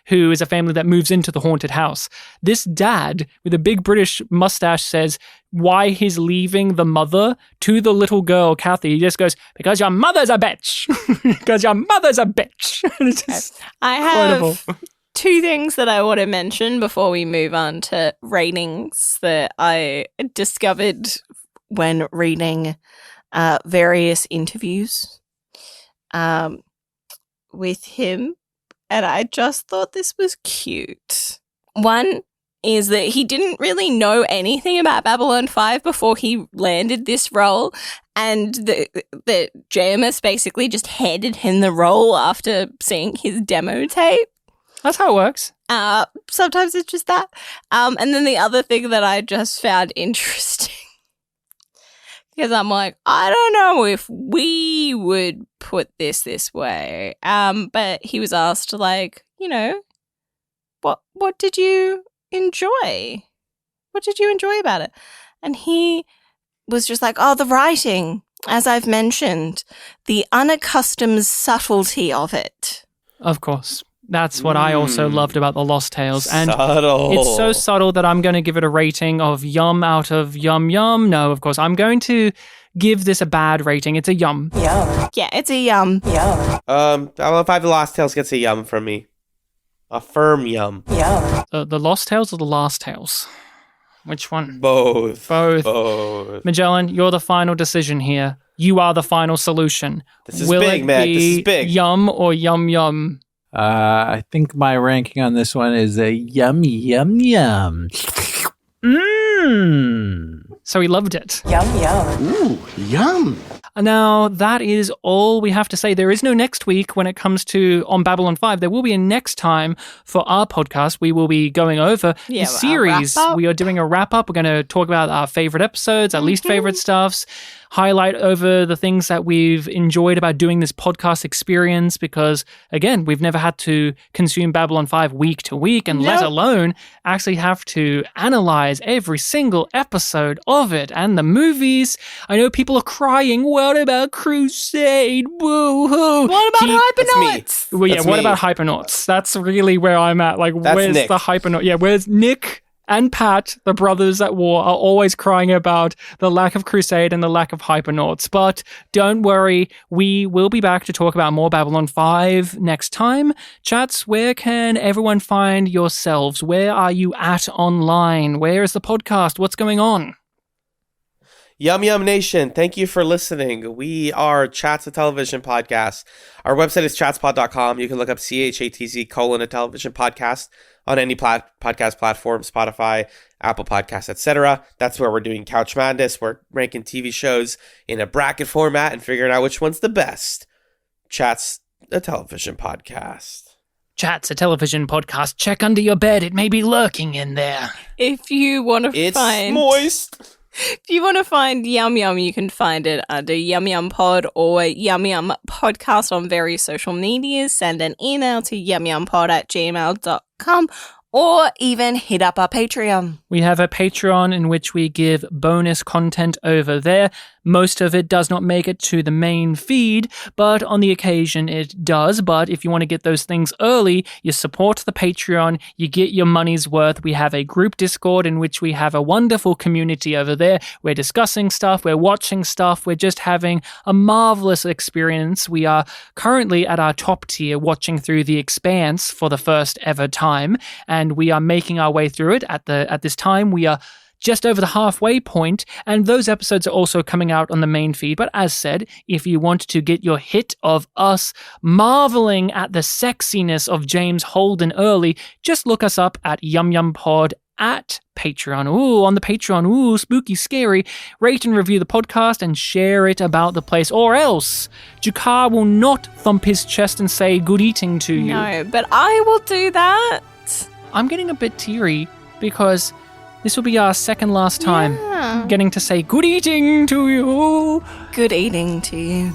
who is a family that moves into the haunted house. This dad with a big British mustache says why he's leaving the mother to the little girl, Kathy. He just goes, because your mother's a bitch. Because your mother's a bitch. It's just I incredible. have two things that I want to mention before we move on to ratings that I discovered when reading various interviews with him. And I just thought this was cute. One is that he didn't really know anything about Babylon 5 before he landed this role. And the JMS basically just handed him the role after seeing his demo tape. That's how it works. Sometimes it's just that. And then the other thing that I just found interesting, because I'm like, I don't know if we would put this way. But he was asked, like, you know, what did you enjoy? What did you enjoy about it? And he was just like, oh, the writing, as I've mentioned, the unaccustomed subtlety of it. Of course. That's what I also loved about The Lost Tales. And Subtle. it's so subtle that I'm going to give it a rating of yum out of yum yum. No, of course, I'm going to give this a bad rating. It's a yum. Yeah, it's a yum. Babylon 5 The Lost Tales gets a yum from me. A firm yum. The Lost Tales or The Last Tales? Which one? Both. Both. Magellan, you're the final decision here. You are the final solution. This is Will big, it man. be This is big. Yum or yum yum? I think my ranking on this one is a yum, yum, yum. So he loved it. Ooh, yum. Now, that is all we have to say. There is no next week when it comes to On Babylon 5. There will be a next time for our podcast. We will be going over the series. We are doing a wrap-up. We're going to talk about our favorite episodes, our least favorite stuffs, highlight over the things that we've enjoyed about doing this podcast experience, because, again, we've never had to consume Babylon 5 week to week, and let alone actually have to analyze every single episode of it. And the movies, I know people are crying, what about Crusade? Woo-hoo! What about Hypernauts? Well, yeah, That's what me. about Hypernauts? That's really where I'm at. Like, That's where's Nick. the Hypernaut? Yeah, where's Nick and Pat, the brothers at war, are always crying about the lack of Crusade and the lack of Hypernauts. But don't worry, we will be back to talk about more Babylon 5 next time. Chatz, where can everyone find yourselves? Where are you at online? Where is the podcast? What's going on? Yum Yum Nation, thank you for listening. We are Chatz, a television podcast. Our website is chatspod.com. You can look up CHATZ : a television podcast on any podcast platform, Spotify, Apple Podcasts, etc. That's where we're doing Couch Madness. We're ranking TV shows in a bracket format and figuring out which one's the best. Chatz, a television podcast. Chatz, a television podcast. Check under your bed. It may be lurking in there. If you want to It's find... moist. If you want to find Yum Yum, you can find it under YumYumPod or YumYumPodcast on various social medias. Send an email to yumyumpod@gmail.com or even hit up our Patreon. We have a Patreon in which we give bonus content over there. Most of it does not make it to the main feed, but on the occasion it does. But if you want to get those things early, you support the Patreon, you get your money's worth. We have a group Discord in which we have a wonderful community over there. We're discussing stuff, we're watching stuff, we're just having a marvelous experience. We are currently at our top tier watching through The Expanse for the first ever time, and we are making our way through it. At this time, we are just over the halfway point, and those episodes are also coming out on the main feed. But as said, if you want to get your hit of us marveling at the sexiness of James Holden early, just look us up at YumYumPod at Patreon. Ooh, on the Patreon. Ooh, spooky, scary. Rate and review the podcast and share it about the place, or else Jakar will not thump his chest and say good eating to you. No, but I will do that. I'm getting a bit teary because this will be our second last time getting to say good eating to you. Good eating to you.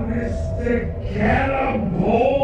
Mr. Cannibal.